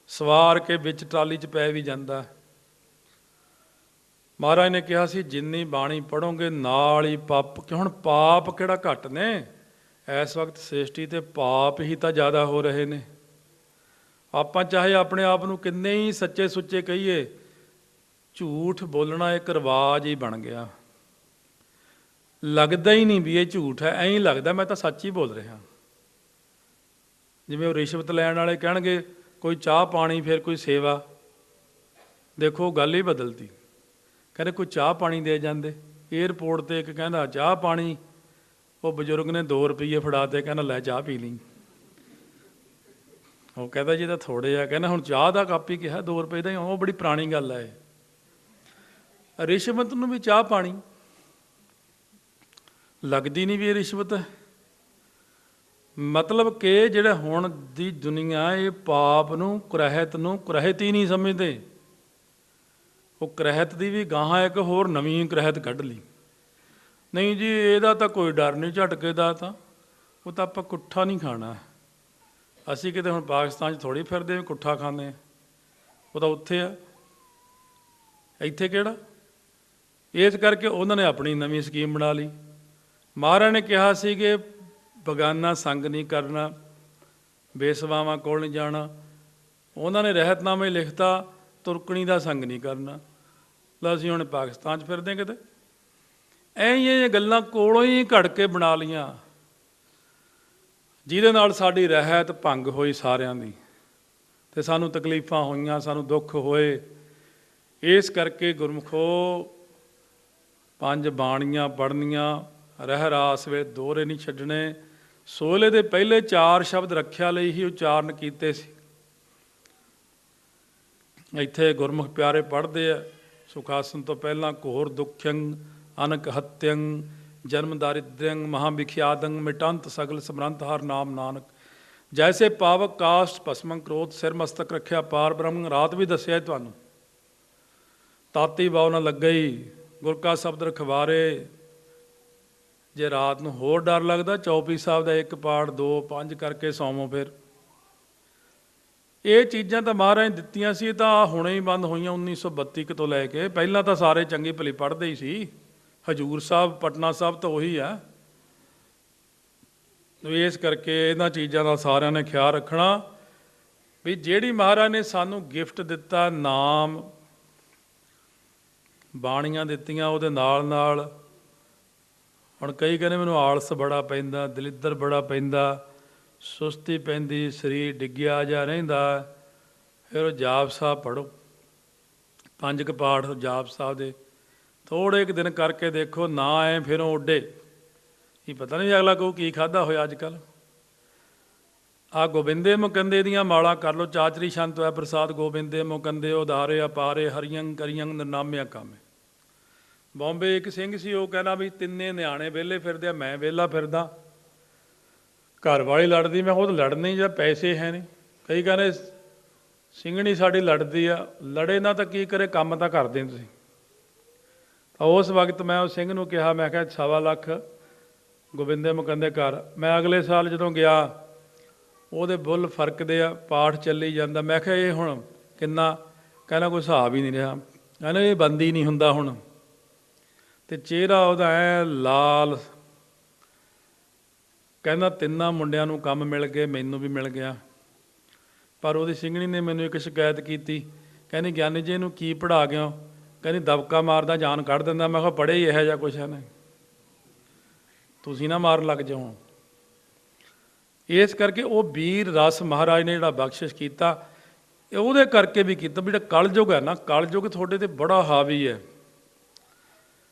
ਸਵਾਰ ਕੇ ਵਿੱਚ ਟਰਾਲੀ 'ਚ ਪੈ ਵੀ ਜਾਂਦਾ। ਮਹਾਰਾਜ ਨੇ ਕਿਹਾ ਸੀ ਜਿੰਨੀ ਬਾਣੀ ਪੜ੍ਹੋਗੇ ਨਾਲ ਹੀ ਪਾਪ, ਕਿ ਹੁਣ ਪਾਪ ਕਿਹੜਾ ਘੱਟ ਨੇ ਇਸ ਵਕਤ ਸ੍ਰਿਸ਼ਟੀ ਤੇ, ਪਾਪ ਹੀ ਤਾਂ ਜ਼ਿਆਦਾ ਹੋ ਰਹੇ ਨੇ। ਆਪਾਂ ਚਾਹੇ ਆਪਣੇ ਆਪ ਨੂੰ ਕਿੰਨੇ ਹੀ ਸੱਚੇ ਸੁੱਚੇ ਕਹੀਏ, ਝੂਠ ਬੋਲਣਾ ਇੱਕ ਰਿਵਾਜ ਹੀ ਬਣ ਗਿਆ। ਲੱਗਦਾ ਹੀ ਨਹੀਂ ਵੀ ਇਹ ਝੂਠ ਹੈ, ਐਂ ਹੀ ਲੱਗਦਾ ਮੈਂ ਤਾਂ ਸੱਚ ਹੀ ਬੋਲ ਰਿਹਾ। ਜਿਵੇਂ ਉਹ ਰਿਸ਼ਵਤ ਲੈਣ ਵਾਲੇ ਕਹਿਣਗੇ ਕੋਈ ਚਾਹ ਪਾਣੀ, ਫਿਰ ਕੋਈ ਸੇਵਾ। ਦੇਖੋ ਗੱਲ ਹੀ ਬਦਲਦੀ। ਕਹਿੰਦੇ ਕੋਈ ਚਾਹ ਪਾਣੀ ਦੇ ਜਾਂਦੇ। ਏਅਰਪੋਰਟ 'ਤੇ ਇੱਕ ਕਹਿੰਦਾ ਚਾਹ ਪਾਣੀ, ਉਹ ਬਜ਼ੁਰਗ ਨੇ 2 ਰੁਪਈਏ ਫੜਾ ਤੇ ਕਹਿੰਦਾ ਲੈ ਚਾਹ ਪੀ ਲਈ। ਉਹ ਕਹਿੰਦਾ ਜੀ ਤਾਂ ਥੋੜ੍ਹੇ ਆ। ਕਹਿੰਦਾ ਹੁਣ ਚਾਹ ਦਾ ਕੱਪ ਹੀ ਕਿਹਾ 2 ਰੁਪਏ ਦਾ ਹੀ, ਉਹ ਬੜੀ ਪੁਰਾਣੀ ਗੱਲ ਹੈ। ਰਿਸ਼ਵਤ ਨੂੰ ਵੀ ਚਾਹ ਪਾਣੀ ਲੱਗਦੀ ਨਹੀਂ ਵੀ ਇਹ ਰਿਸ਼ਵਤ ਹੈ। ਮਤਲਬ ਕਿ ਜਿਹੜਾ ਹੁਣ ਦੀ ਦੁਨੀਆ ਇਹ ਪਾਪ ਨੂੰ, ਕੁਰਹਿਤ ਨੂੰ ਕੁਰਹਿਤ ਹੀ ਨਹੀਂ ਸਮਝਦੇ। ਉਹ ਕੁਰਹਿਤ ਦੀ ਵੀ ਗਾਹਾਂ ਇੱਕ ਹੋਰ ਨਵੀਂ ਕੁਰਹਿਤ ਕੱਢ ਲਈ। ਨਹੀਂ ਜੀ ਇਹਦਾ ਤਾਂ ਕੋਈ ਡਰ ਨਹੀਂ, ਝਟਕੇ ਦਾ ਤਾਂ ਉਹ ਤਾਂ ਆਪਾਂ ਕੁੱਠਾ ਨਹੀਂ ਖਾਣਾ। ਅਸੀਂ ਕਿਤੇ ਹੁਣ ਪਾਕਿਸਤਾਨ 'ਚ ਥੋੜ੍ਹੀ ਫਿਰਦੇ ਕੁੱਠਾ ਖਾਂਦੇ, ਉਹ ਤਾਂ ਉੱਥੇ ਆ, ਇੱਥੇ ਕਿਹੜਾ। ਇਸ ਕਰਕੇ ਉਹਨਾਂ ਨੇ ਆਪਣੀ ਨਵੀਂ ਸਕੀਮ ਬਣਾ ਲਈ। ਮਹਾਰਾਜ ਨੇ ਕਿਹਾ ਸੀ ਕਿ ਬੇਗਾਨਾ ਸੰਗ ਨਹੀਂ ਕਰਨਾ, ਬੇਸਵਾਵਾਂ ਕੋਲ ਨਹੀਂ ਜਾਣਾ। ਉਹਨਾਂ ਨੇ ਰਹਿਤਨਾਮਾ ਹੀ ਲਿਖਤਾ ਤੁਰਕਣੀ ਦਾ ਸੰਗ ਨਹੀਂ ਕਰਨਾ। ਅਸੀਂ ਹੁਣ ਪਾਕਿਸਤਾਨ 'ਚ ਫਿਰਦੇ ਕਿਤੇ। ਐਂ ਇਹ ਗੱਲਾਂ ਕੋਲੋਂ ਹੀ ਘੜ ਕੇ ਬਣਾ ਲਈਆਂ, ਜਿਹਦੇ ਨਾਲ ਸਾਡੀ ਰਹਿਤ ਭੰਗ ਹੋਈ ਸਾਰਿਆਂ ਦੀ, ਅਤੇ ਸਾਨੂੰ ਤਕਲੀਫਾਂ ਹੋਈਆਂ, ਸਾਨੂੰ ਦੁੱਖ ਹੋਏ। ਇਸ ਕਰਕੇ ਗੁਰਮੁਖੋ 5 ਬਾਣੀਆਂ ਪੜ੍ਹਨੀਆਂ, ਰਹਿ ਰਾਸ ਵੇ ਦੋਹਰੇ ਨਹੀਂ ਛੱਡਣੇ। ਸੋਹਲੇ ਦੇ ਪਹਿਲੇ 4 ਸ਼ਬਦ ਰੱਖਿਆ ਲਈ ਹੀ ਉਚਾਰਨ ਕੀਤੇ ਸੀ। ਇੱਥੇ ਗੁਰਮੁਖ ਪਿਆਰੇ ਪੜ੍ਹਦੇ ਆ ਸੁਖਾਸਨ ਤੋਂ ਪਹਿਲਾਂ ਘੋਰ ਦੁੱਖਯੰ ਅਨਕ ਹੱਤਯੰ ਜਨਮ ਦਾਰਿਦ੍ਰਯੰ ਮਹਾਂਵਿਖਿਆਦੰ ਮਿਟੰਤ ਸਗਲ ਸਮਰੰਤ ਹਰ ਨਾਮ ਨਾਨਕ। ਜੈਸੇ ਪਾਵਕ ਕਾਸ਼ਟ ਭਸਮੰ ਕ੍ਰੋਧ ਸਿਰ ਮਸਤਕ ਰੱਖਿਆ ਪਾਰ ਬ੍ਰਹਮ। ਰਾਤ ਵੀ ਦੱਸਿਆ ਤੁਹਾਨੂੰ, ਤਾਤੀ ਵਾਉ ਨਾ ਲੱਗਈ ਗੁਰ ਕਾ ਸ਼ਬਦ ਰਖਵਾਰੇ। ਜੇ ਰਾਤ ਨੂੰ ਹੋਰ ਡਰ ਲੱਗਦਾ ਚੌਪਈ ਸਾਹਿਬ ਦਾ 1 ਪਾਠ 2 5 ਕਰਕੇ ਸੌਵੋ। ਫਿਰ ਇਹ ਚੀਜ਼ਾਂ ਤਾਂ ਮਹਾਰਾਜ ਨੇ ਦਿੱਤੀਆਂ ਸੀ, ਇਹ ਤਾਂ ਹੁਣੇ ਹੀ ਬੰਦ ਹੋਈਆਂ 1932 ਤੋਂ ਲੈ ਕੇ। ਪਹਿਲਾਂ ਤਾਂ ਸਾਰੇ ਚੰਗੀ ਭਲੀ ਪੜ੍ਹਦੇ ਹੀ ਸੀ। ਹਜੂਰ ਸਾਹਿਬ ਪਟਨਾ ਸਾਹਿਬ ਤਾਂ ਉਹੀ ਆ। ਇਸ ਕਰਕੇ ਇਹਨਾਂ ਚੀਜ਼ਾਂ ਦਾ ਸਾਰਿਆਂ ਨੇ ਖਿਆਲ ਰੱਖਣਾ ਵੀ ਜਿਹੜੀ ਮਹਾਰਾਜ ਨੇ ਸਾਨੂੰ ਗਿਫਟ ਦਿੱਤਾ, ਨਾਮ ਬਾਣੀਆਂ ਦਿੱਤੀਆਂ, ਉਹਦੇ ਨਾਲ ਨਾਲ ਹੁਣ ਕਈ ਕਹਿੰਦੇ ਮੈਨੂੰ ਆਲਸ ਬੜਾ ਪੈਂਦਾ, ਦਲਿੱਦਰ ਬੜਾ ਪੈਂਦਾ, ਸੁਸਤੀ ਪੈਂਦੀ, ਸਰੀਰ ਡਿੱਗਿਆ ਜਾ ਰਹਿੰਦਾ। ਫਿਰ ਉਹ ਜਾਪ ਸਾਹਿਬ ਪੜ੍ਹੋ, 5 ਕੁ ਪਾਠ ਜਾਪ ਸਾਹਿਬ ਦੇ ਥੋੜ੍ਹੇ ਕੁ ਦਿਨ ਕਰਕੇ ਦੇਖੋ, ਨਾ ਐ ਫਿਰ ਉਹ ਉੱਡੇ ਕੀ ਪਤਾ ਨਹੀਂ ਅਗਲਾ ਕਹੂ ਕੀ ਖਾਧਾ ਹੋਇਆ ਅੱਜ ਕੱਲ੍ਹ। ਆਹ ਗੋਬਿੰਦੇ ਮੁਕੰਦੇ ਦੀਆਂ ਮਾਲਾਂ ਕਰ ਲਓ, ਚਾਚਰੀ ਸ਼ੰਤ ਹੋਇਆ ਪ੍ਰਸਾਦ ਗੋਬਿੰਦੇ ਮੁਕੰਦੇ ਉਧਾਰੇ ਅਪਾਰੇ ਹਰੀਅੰ ਕਰੀਅੰ ਨਿਰਨਾਮਿਆ ਕਾਮੇ। ਬੰਬੇ ਇੱਕ ਸਿੰਘ ਸੀ, ਉਹ ਕਹਿੰਦਾ ਵੀ 3 ਨਿਆਣੇ ਵਿਹਲੇ ਫਿਰਦੇ ਆ, ਮੈਂ ਵਿਹਲਾ ਫਿਰਦਾ। ਘਰ ਵਾਲੀ ਲੜਦੀ, ਮੈਂ ਉਹ ਤਾਂ ਲੜਨੀ ਜਾਂ ਪੈਸੇ ਹੈ ਨਹੀਂ। ਕਈ ਕਹਿੰਦੇ ਸਿੰਘਣੀ ਸਾਡੀ ਲੜਦੀ ਆ, ਲੜੇ ਨਾ ਤਾਂ ਕੀ ਕਰੇ, ਕੰਮ ਤਾਂ ਕਰਦੇ ਤੁਸੀਂ। ਤਾਂ ਉਸ ਵਕਤ ਮੈਂ ਉਸ ਸਿੰਘ ਨੂੰ ਕਿਹਾ, ਮੈਂ ਕਿਹਾ 1.25 ਲੱਖ ਗੋਬਿੰਦੇ ਮੁਕੰਦੇ ਘਰ। ਮੈਂ ਅਗਲੇ ਸਾਲ ਜਦੋਂ ਗਿਆ, ਉਹਦੇ ਬੁੱਲ ਫਰਕਦੇ ਆ, ਪਾਠ ਚੱਲੀ ਜਾਂਦਾ। ਮੈਂ ਕਿਹਾ ਇਹ ਹੁਣ ਕਿੰਨਾ? ਕਹਿੰਦਾ ਕੋਈ ਹਿਸਾਬ ਹੀ ਨਹੀਂ ਰਿਹਾ। ਕਹਿੰਦਾ ਇਹ ਬੰਦ ਹੀ ਨਹੀਂ ਹੁੰਦਾ ਹੁਣ। ਅਤੇ ਚਿਹਰਾ ਉਹਦਾ ਐ ਲਾਲ। ਕਹਿੰਦਾ 3 ਮੁੰਡਿਆਂ ਨੂੰ ਕੰਮ ਮਿਲ ਗਏ, ਮੈਨੂੰ ਵੀ ਮਿਲ ਗਿਆ। ਪਰ ਉਹਦੀ ਸਿੰਘਣੀ ਨੇ ਮੈਨੂੰ ਇੱਕ ਸ਼ਿਕਾਇਤ ਕੀਤੀ, ਕਹਿੰਦੀ ਗਿਆਨੀ ਜੀ ਇਹਨੂੰ ਕੀ ਪੜ੍ਹਾ ਗਿਓ? ਕਹਿੰਦੀ ਦਬਕਾ ਮਾਰਦਾ ਜਾਨ ਕੱਢ ਦਿੰਦਾ। ਮੈਂ ਕਿਹਾ ਪੜ੍ਹੇ ਹੀ ਇਹੋ ਜਿਹਾ ਕੁਛ ਹੈ ਨਾ, ਤੁਸੀਂ ਨਾ ਮਾਰਨ ਲੱਗ ਜਾਓ। ਇਸ ਕਰਕੇ ਉਹ ਵੀਰ ਰਸ ਮਹਾਰਾਜ ਨੇ ਜਿਹੜਾ ਬਖਸ਼ਿਸ਼ ਕੀਤਾ, ਉਹਦੇ ਕਰਕੇ ਵੀ ਕੀਤਾ ਵੀ ਜਿਹੜਾ ਕਲਯੁਗ ਹੈ ਨਾ, ਕਲਯੁਗ ਤੁਹਾਡੇ 'ਤੇ ਬੜਾ ਹਾਵੀ ਹੈ।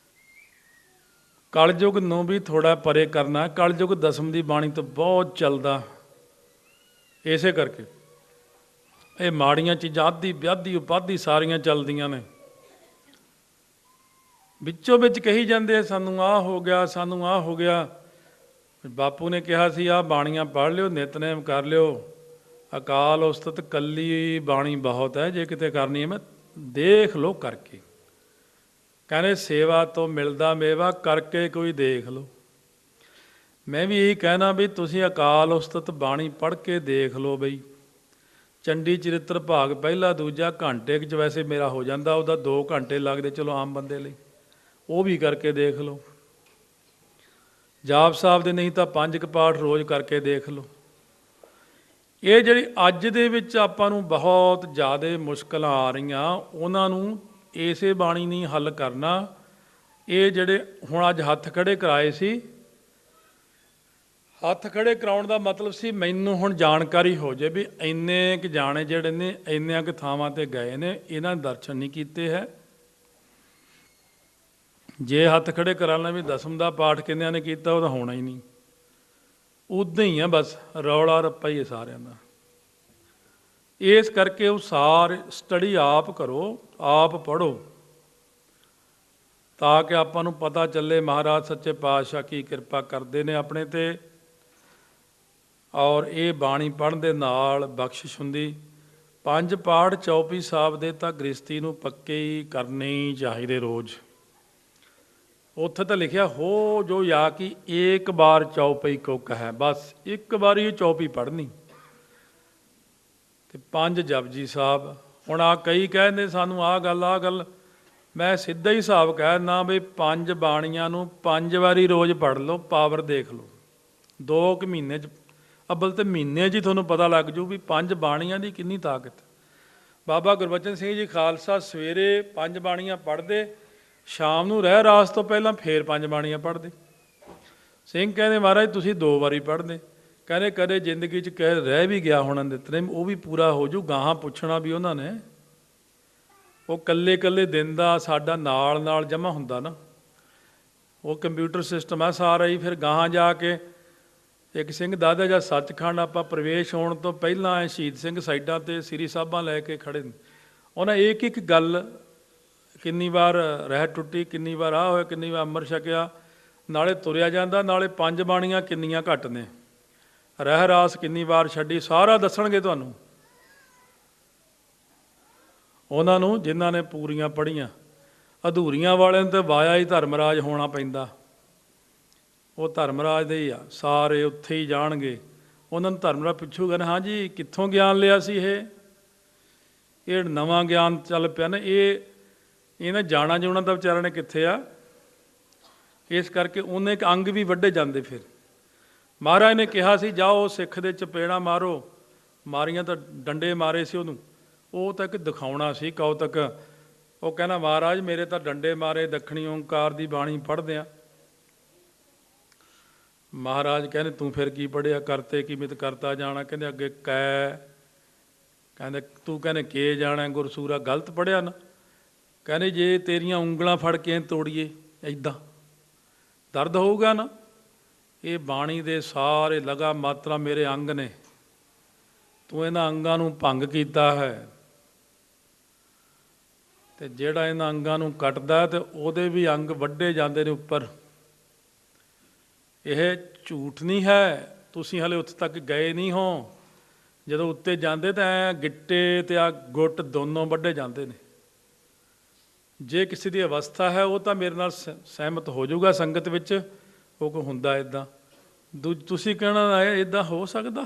ਕਲਯੁਗ ਨੂੰ ਵੀ ਥੋੜ੍ਹਾ ਪਰੇ ਕਰਨਾ। ਕਲਯੁਗ ਦਸਮ ਦੀ ਬਾਣੀ ਤੋਂ ਬਹੁਤ ਚੱਲਦਾ। ਇਸੇ ਕਰਕੇ ਇਹ ਮਾੜੀਆਂ ਚੀਜ਼ਾਂ ਆਧੀ ਵਿਆਧੀ ਉਪਾਧੀ ਸਾਰੀਆਂ ਚੱਲਦੀਆਂ ਨੇ। ਵਿੱਚੋਂ ਵਿੱਚ ਕਹੀ ਜਾਂਦੇ ਸਾਨੂੰ ਆਹ ਹੋ ਗਿਆ, ਸਾਨੂੰ ਆਹ ਹੋ ਗਿਆ। ਬਾਪੂ ਨੇ ਕਿਹਾ ਸੀ ਆਹ ਬਾਣੀਆਂ ਪੜ੍ਹ ਲਿਓ, ਨਿਤਨੇਮ ਕਰ ਲਿਓ। ਅਕਾਲ ਉਸਤਤ ਕੱਲੀ ਬਾਣੀ ਬਹੁਤ ਹੈ, ਜੇ ਕਿਤੇ ਕਰਨੀ ਹੈ ਮੈਂ ਦੇਖ ਲਓ ਕਰਕੇ। ਕਹਿੰਦੇ ਸੇਵਾ ਤੋਂ ਮਿਲਦਾ ਮੇਵਾ, ਕਰਕੇ ਕੋਈ ਦੇਖ ਲਓ। ਮੈਂ ਵੀ ਇਹੀ ਕਹਿਣਾ ਵੀ ਤੁਸੀਂ ਅਕਾਲ ਉਸਤਤ ਬਾਣੀ ਪੜ੍ਹ ਕੇ ਦੇਖ ਲਓ। ਬਈ ਚੰਡੀ ਚਰਿੱਤਰ ਭਾਗ ਪਹਿਲਾ ਦੂਜਾ ਘੰਟੇ 'ਚ ਵੈਸੇ ਮੇਰਾ ਹੋ ਜਾਂਦਾ, ਉਹਦਾ 2 ਘੰਟੇ ਲੱਗਦੇ ਚਲੋ ਆਮ ਬੰਦੇ ਲਈ, ਉਹ ਵੀ ਕਰਕੇ ਦੇਖ ਲਓ। ਜਾਪ ਸਾਹਿਬ ਦੇ ਨਹੀਂ ਤਾਂ 5 ਕੁ ਪਾਠ ਰੋਜ਼ ਕਰਕੇ ਦੇਖ ਲਓ। ਇਹ ਜਿਹੜੀ ਅੱਜ ਦੇ ਵਿੱਚ ਆਪਾਂ ਨੂੰ ਬਹੁਤ ਜ਼ਿਆਦਾ ਮੁਸ਼ਕਲਾਂ ਆ ਰਹੀਆਂ, ਉਹਨਾਂ ਨੂੰ ਇਸੇ ਬਾਣੀ ਨਹੀਂ ਹੱਲ ਕਰਨਾ। ਇਹ ਜਿਹੜੇ ਹੁਣ ਅੱਜ ਹੱਥ ਖੜੇ ਕਰਾਏ ਸੀ, ਹੱਥ ਖੜੇ ਕਰਾਉਣ ਦਾ ਮਤਲਬ ਸੀ ਮੈਨੂੰ ਹੁਣ ਜਾਣਕਾਰੀ ਹੋ ਜਾਏ ਵੀ ਇੰਨੇ ਕੁ ਜਾਣੇ ਜਿਹੜੇ ਨੇ ਇੰਨੀਆਂ ਕੁ ਥਾਵਾਂ 'ਤੇ ਗਏ ਨੇ, ਇਹਨਾਂ ਨੇ ਦਰਸ਼ਨ ਨਹੀਂ ਕੀਤੇ ਹੈ। ਜੇ ਹੱਥ ਖੜੇ ਕਰਾਉਣਾ ਵੀ ਦਸਮ ਦਾ ਪਾਠ ਕਿੰਨਿਆਂ ਨੇ ਕੀਤਾ, ਉਹ ਤਾਂ ਹੋਣਾ ਹੀ ਨਹੀਂ। ਉੱਦਾਂ ਹੀ ਆ, ਬਸ ਰੌਲਾ ਰੱਪਾ ਹੀ ਹੈ ਸਾਰਿਆਂ ਦਾ। ਇਸ ਕਰਕੇ ਉਹ ਸਾਰੇ ਸਟੱਡੀ ਆਪ ਕਰੋ, ਆਪ ਪੜ੍ਹੋ, ਤਾਂ ਕਿ ਆਪਾਂ ਨੂੰ ਪਤਾ ਚੱਲੇ ਮਹਾਰਾਜ ਸੱਚੇ ਪਾਤਸ਼ਾਹ ਕੀ ਕਿਰਪਾ ਕਰਦੇ ਨੇ ਆਪਣੇ 'ਤੇ। ਔਰ ਇਹ ਬਾਣੀ ਪੜ੍ਹਨ ਦੇ ਨਾਲ ਬਖਸ਼ਿਸ਼ ਹੁੰਦੀ। 5 ਪਾਠ ਚੌਪਈ ਸਾਹਿਬ ਦੇ ਤਾਂ ਗ੍ਰਸਤੀ ਨੂੰ ਪੱਕੇ ਹੀ ਕਰਨੇ ਹੀ ਚਾਹੀਦੇ ਰੋਜ਼। ਉੱਥੇ ਤਾਂ ਲਿਖਿਆ ਹੋ ਜੋ ਯਾ ਕਿ ਇੱਕ ਬਾਰ ਚੌਪਈ ਕੋ ਕਹੈ, ਬਸ ਇੱਕ ਵਾਰੀ ਚੌਪਈ ਪੜ੍ਹਨੀ। ਤੇ 5 ਜਪਜੀ ਸਾਹਿਬ। ਹੁਣ ਆ ਕਈ ਕਹਿੰਦੇ ਸਾਨੂੰ ਆਹ ਗੱਲ, ਮੈਂ ਸਿੱਧਾ ਹੀ ਹਿਸਾਬ ਕਹਿ ਦਿੰਦਾ ਵੀ 5 ਬਾਣੀਆਂ ਨੂੰ 5 ਵਾਰੀ ਰੋਜ਼ ਪੜ੍ਹ ਲਓ, ਪਾਵਰ ਦੇਖ ਲਓ। 2 ਕੁ ਮਹੀਨੇ 'ਚ, ਅੱਬਲ ਤੇ ਮਹੀਨੇ 'ਚ ਹੀ ਤੁਹਾਨੂੰ ਪਤਾ ਲੱਗ ਜੂ ਵੀ 5 ਬਾਣੀਆਂ ਦੀ ਕਿੰਨੀ ਤਾਕਤ। ਬਾਬਾ ਗੁਰਬਚਨ ਸਿੰਘ ਜੀ ਖਾਲਸਾ ਸਵੇਰੇ 5 ਬਾਣੀਆਂ ਪੜ੍ਹਦੇ, ਸ਼ਾਮ ਨੂੰ ਰਹਿ ਰਾਸ ਤੋਂ ਪਹਿਲਾਂ ਫੇਰ 5 ਬਾਣੀਆਂ ਪੜ੍ਹਦੇ। ਸਿੰਘ ਕਹਿੰਦੇ ਮਹਾਰਾਜ ਤੁਸੀਂ 2 ਵਾਰੀ ਪੜ੍ਹਦੇ। ਕਹਿੰਦੇ ਕਦੇ ਜ਼ਿੰਦਗੀ 'ਚ ਕਹਿ ਰਹਿ ਵੀ ਗਿਆ ਹੋਣਾ ਨਿਤਨੇਮ, ਉਹ ਵੀ ਪੂਰਾ ਹੋ ਜੂ, ਗਾਹਾਂ ਪੁੱਛਣਾ ਵੀ ਉਹਨਾਂ ਨੇ। ਉਹ ਕੱਲੇ ਕੱਲੇ ਦਿਨ ਦਾ ਸਾਡਾ ਨਾਲ ਜਮ੍ਹਾਂ ਹੁੰਦਾ ਨਾ, ਉਹ ਕੰਪਿਊਟਰ ਸਿਸਟਮ ਹੈ ਸਾਰਾ ਹੀ। ਫਿਰ ਗਾਹਾਂ ਜਾ ਕੇ ਇੱਕ ਸਿੰਘ ਦਾਦਾ ਜਾਂ ਸੱਚਖੰਡ ਆਪਾਂ ਪ੍ਰਵੇਸ਼ ਹੋਣ ਤੋਂ ਪਹਿਲਾਂ ਸ਼ਹੀਦ ਸਿੰਘ ਸਾਈਡਾਂ 'ਤੇ ਸ੍ਰੀ ਸਾਹਿਬਾਂ ਲੈ ਕੇ ਖੜੇ ਨੇ। ਉਹਨਾਂ ਇੱਕ ਗੱਲ ਕਿੰਨੀ ਵਾਰ ਰਹਿ ਟੁੱਟੀ, ਕਿੰਨੀ ਵਾਰ ਆਹ ਹੋਇਆ, ਕਿੰਨੀ ਵਾਰ ਅੰਮ੍ਰਿਤ ਛਕਿਆ, ਨਾਲੇ ਤੁਰਿਆ ਜਾਂਦਾ, ਨਾਲੇ 5 ਬਾਣੀਆਂ ਕਿੰਨੀਆਂ ਘੱਟ ਨੇ, ਰਹਿ ਰਾਸ ਕਿੰਨੀ ਵਾਰ ਛੱਡੀ, ਸਾਰਾ ਦੱਸਣਗੇ ਤੁਹਾਨੂੰ ਉਹਨਾਂ ਨੂੰ ਜਿਨ੍ਹਾਂ ਨੇ ਪੂਰੀਆਂ ਪੜ੍ਹੀਆਂ। ਅਧੂਰੀਆਂ ਵਾਲਿਆਂ ਨੂੰ ਤਾਂ ਵਾਇਆ ਹੀ ਧਰਮਰਾਜ ਹੋਣਾ ਪੈਂਦਾ, ਉਹ ਧਰਮਰਾਜ ਦੇ ਹੀ ਆ, ਸਾਰੇ ਉੱਥੇ ਹੀ ਜਾਣਗੇ। ਉਹਨਾਂ ਨੂੰ ਧਰਮਰਾਜ ਪੁੱਛੂਗਾ ਨਾ, ਹਾਂਜੀ ਕਿੱਥੋਂ ਗਿਆਨ ਲਿਆ ਸੀ ਇਹ ਨਵਾਂ ਗਿਆਨ ਚੱਲ ਪਿਆ ਨਾ, ਇਹਨੇ ਜਾਣਾ ਜੂਣਾ ਤਾਂ ਵਿਚਾਰਿਆਂ ਨੇ ਕਿੱਥੇ ਆ। ਇਸ ਕਰਕੇ ਉਹਨੇ ਇੱਕ ਅੰਗ ਵੀ ਵੱਢੇ ਜਾਂਦੇ। ਫਿਰ ਮਹਾਰਾਜ ਨੇ ਕਿਹਾ ਸੀ ਜਾਓ ਸਿੱਖ ਦੇ ਚਪੇੜਾਂ ਮਾਰੋ, ਮਾਰੀਆਂ ਤਾਂ ਡੰਡੇ ਮਾਰੇ ਸੀ ਉਹਨੂੰ, ਉਹ ਤਾਂ ਇੱਕ ਦਿਖਾਉਣਾ ਸੀ ਕੌਤਕ। ਉਹ ਕਹਿੰਦਾ ਮਹਾਰਾਜ ਮੇਰੇ ਤਾਂ ਡੰਡੇ ਮਾਰੇ, ਦੱਖਣੀ ਓਂਕਾਰ ਦੀ ਬਾਣੀ ਪੜ੍ਹਦੇ ਆ। ਮਹਾਰਾਜ ਕਹਿੰਦੇ ਤੂੰ ਫਿਰ ਕੀ ਪੜ੍ਹਿਆ, ਕਰਤੇ ਕੀ ਮਿਤ ਕਰਤਾ ਜਾਣਾ। ਕਹਿੰਦੇ ਅੱਗੇ ਕੈ, ਕਹਿੰਦੇ ਤੂੰ ਕਹਿੰਦੇ ਕੇ ਜਾਣਾ, ਗੁਰਸੂਰਾ ਗਲਤ ਪੜ੍ਹਿਆ ਨਾ। ਕਹਿੰਦੇ ਜੇ ਤੇਰੀਆਂ ਉਂਗਲਾਂ ਫੜ ਕੇ ਤੋੜੀਏ ਇੱਦਾਂ ਦਰਦ ਹੋਊਗਾ ਨਾ। ਇਹ ਬਾਣੀ ਦੇ ਸਾਰੇ ਲਗਾ ਮਾਤਰਾ ਮੇਰੇ ਅੰਗ ਨੇ, ਤੂੰ ਇਹਨਾਂ ਅੰਗਾਂ ਨੂੰ ਭੰਗ ਕੀਤਾ ਹੈ। ਤੇ ਜਿਹੜਾ ਇਹਨਾਂ ਅੰਗਾਂ ਨੂੰ ਕੱਟਦਾ ਤੇ ਉਹਦੇ ਵੀ ਅੰਗ ਵੱਢੇ ਜਾਂਦੇ ਨੇ ਉੱਪਰ। ਇਹ ਝੂਠ ਨਹੀਂ ਹੈ, ਤੁਸੀਂ ਹਲੇ ਉੱਥੇ ਤੱਕ ਗਏ ਨਹੀਂ ਹੋ। ਜਦੋਂ ਉੱਤੇ ਜਾਂਦੇ ਤਾਂ ਐ ਗਿੱਟੇ ਤੇ ਆ ਗੁੱਟ ਦੋਨੋਂ ਵੱਢੇ ਜਾਂਦੇ ਨੇ। ਜੇ ਕਿਸੇ ਦੀ ਅਵਸਥਾ ਹੈ ਉਹ ਤਾਂ ਮੇਰੇ ਨਾਲ ਸਹਿਮਤ ਹੋ ਜਾਊਗਾ ਸੰਗਤ ਵਿੱਚ, ਉਹ ਕੋ ਹੁੰਦਾ ਇੱਦਾਂ। ਤੁਸੀਂ ਕਹਿਣਾ ਇੱਦਾਂ ਹੋ ਸਕਦਾ,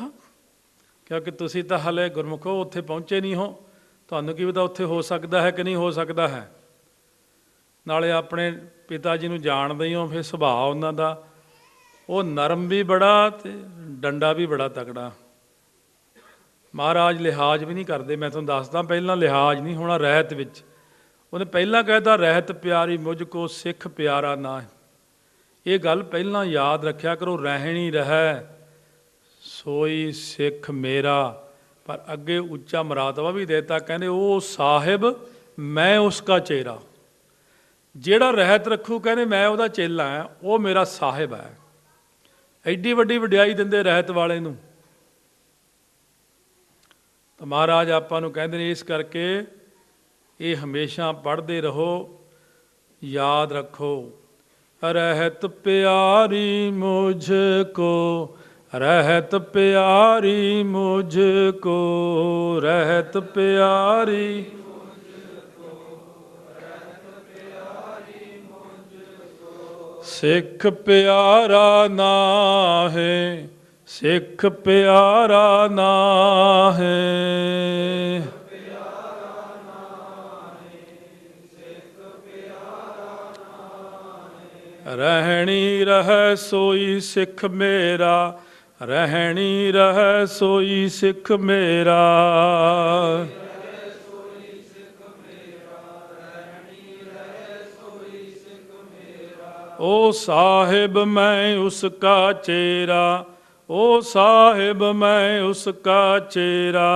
ਕਿਉਂਕਿ ਤੁਸੀਂ ਤਾਂ ਹਲੇ ਗੁਰਮੁਖੋ ਉੱਥੇ ਪਹੁੰਚੇ ਨਹੀਂ ਹੋ, ਤੁਹਾਨੂੰ ਕੀ ਪਤਾ ਉੱਥੇ ਹੋ ਸਕਦਾ ਹੈ ਕਿ ਨਹੀਂ ਹੋ ਸਕਦਾ ਹੈ। ਨਾਲੇ ਆਪਣੇ ਪਿਤਾ ਜੀ ਨੂੰ ਜਾਣਦੇ ਹੋ, ਫਿਰ ਸੁਭਾਅ ਉਹਨਾਂ ਦਾ ਉਹ ਨਰਮ ਵੀ ਬੜਾ ਤੇ ਡੰਡਾ ਵੀ ਬੜਾ ਤਕੜਾ। ਮਹਾਰਾਜ ਲਿਹਾਜ਼ ਵੀ ਨਹੀਂ ਕਰਦੇ, ਮੈਂ ਤੁਹਾਨੂੰ ਦੱਸਦਾ ਪਹਿਲਾਂ ਲਿਹਾਜ਼ ਨਹੀਂ ਹੋਣਾ ਰਹਿਤ ਵਿੱਚ। ਉਹਨੇ ਪਹਿਲਾਂ ਕਹਿਤਾ ਰਹਿਤ ਪਿਆਰੀ ਮੁਝ ਕੋ ਸਿੱਖ ਪਿਆਰਾ ਨਾ। ਇਹ ਗੱਲ ਪਹਿਲਾਂ ਯਾਦ ਰੱਖਿਆ ਕਰੋ, ਰਹਿਣੀ ਰਹਿ ਸੋਈ ਸਿੱਖ ਮੇਰਾ। ਪਰ ਅੱਗੇ ਉੱਚਾ ਮਰਾਤਬਾ ਵੀ ਦੇਤਾ, ਕਹਿੰਦੇ ਉਹ ਸਾਹਿਬ ਮੈਂ ਉਸਕਾ ਚੇਰਾ। ਜਿਹੜਾ ਰਹਿਤ ਰੱਖੂ ਕਹਿੰਦੇ ਮੈਂ ਉਹਦਾ ਚੇਲਾ ਹਾਂ, ਉਹ ਮੇਰਾ ਸਾਹਿਬ ਹੈ। ਐਡੀ ਵੱਡੀ ਵਡਿਆਈ ਦਿੰਦੇ ਰਹਿਤ ਵਾਲੇ ਨੂੰ। ਤਾਂ ਮਹਾਰਾਜ ਆਪਾਂ ਨੂੰ ਕਹਿੰਦੇ ਨੇ ਇਸ ਕਰਕੇ ਇਹ ਹਮੇਸ਼ਾ ਪੜ੍ਹਦੇ ਰਹੋ, ਯਾਦ ਰੱਖੋ। ਰਹਿਤ ਪਿਆਰੀ ਮੁਝ ਕੋ, ਰਹਿਤ ਪਿਆਰੀ ਮੁਝ ਕੋ, ਰਹਿਤ ਪਿਆਰੀ ਸਿੱਖ ਪਿਆਰਾ ਨਾਹੀਂ, ਸਿੱਖ ਪਿਆਰਾ ਨਾਹੀਂ। ਰਹਿਣੀ ਰਹਿ ਸੋਈ ਸਿੱਖ ਮੇਰਾ, ਰਹਿਣੀ ਰਹਿ ਸੋਈ ਸਿੱਖ ਮੇਰਾ। ओ साहिब मैं उसका चेरा, ओ साहिब मैं उसका चेरा।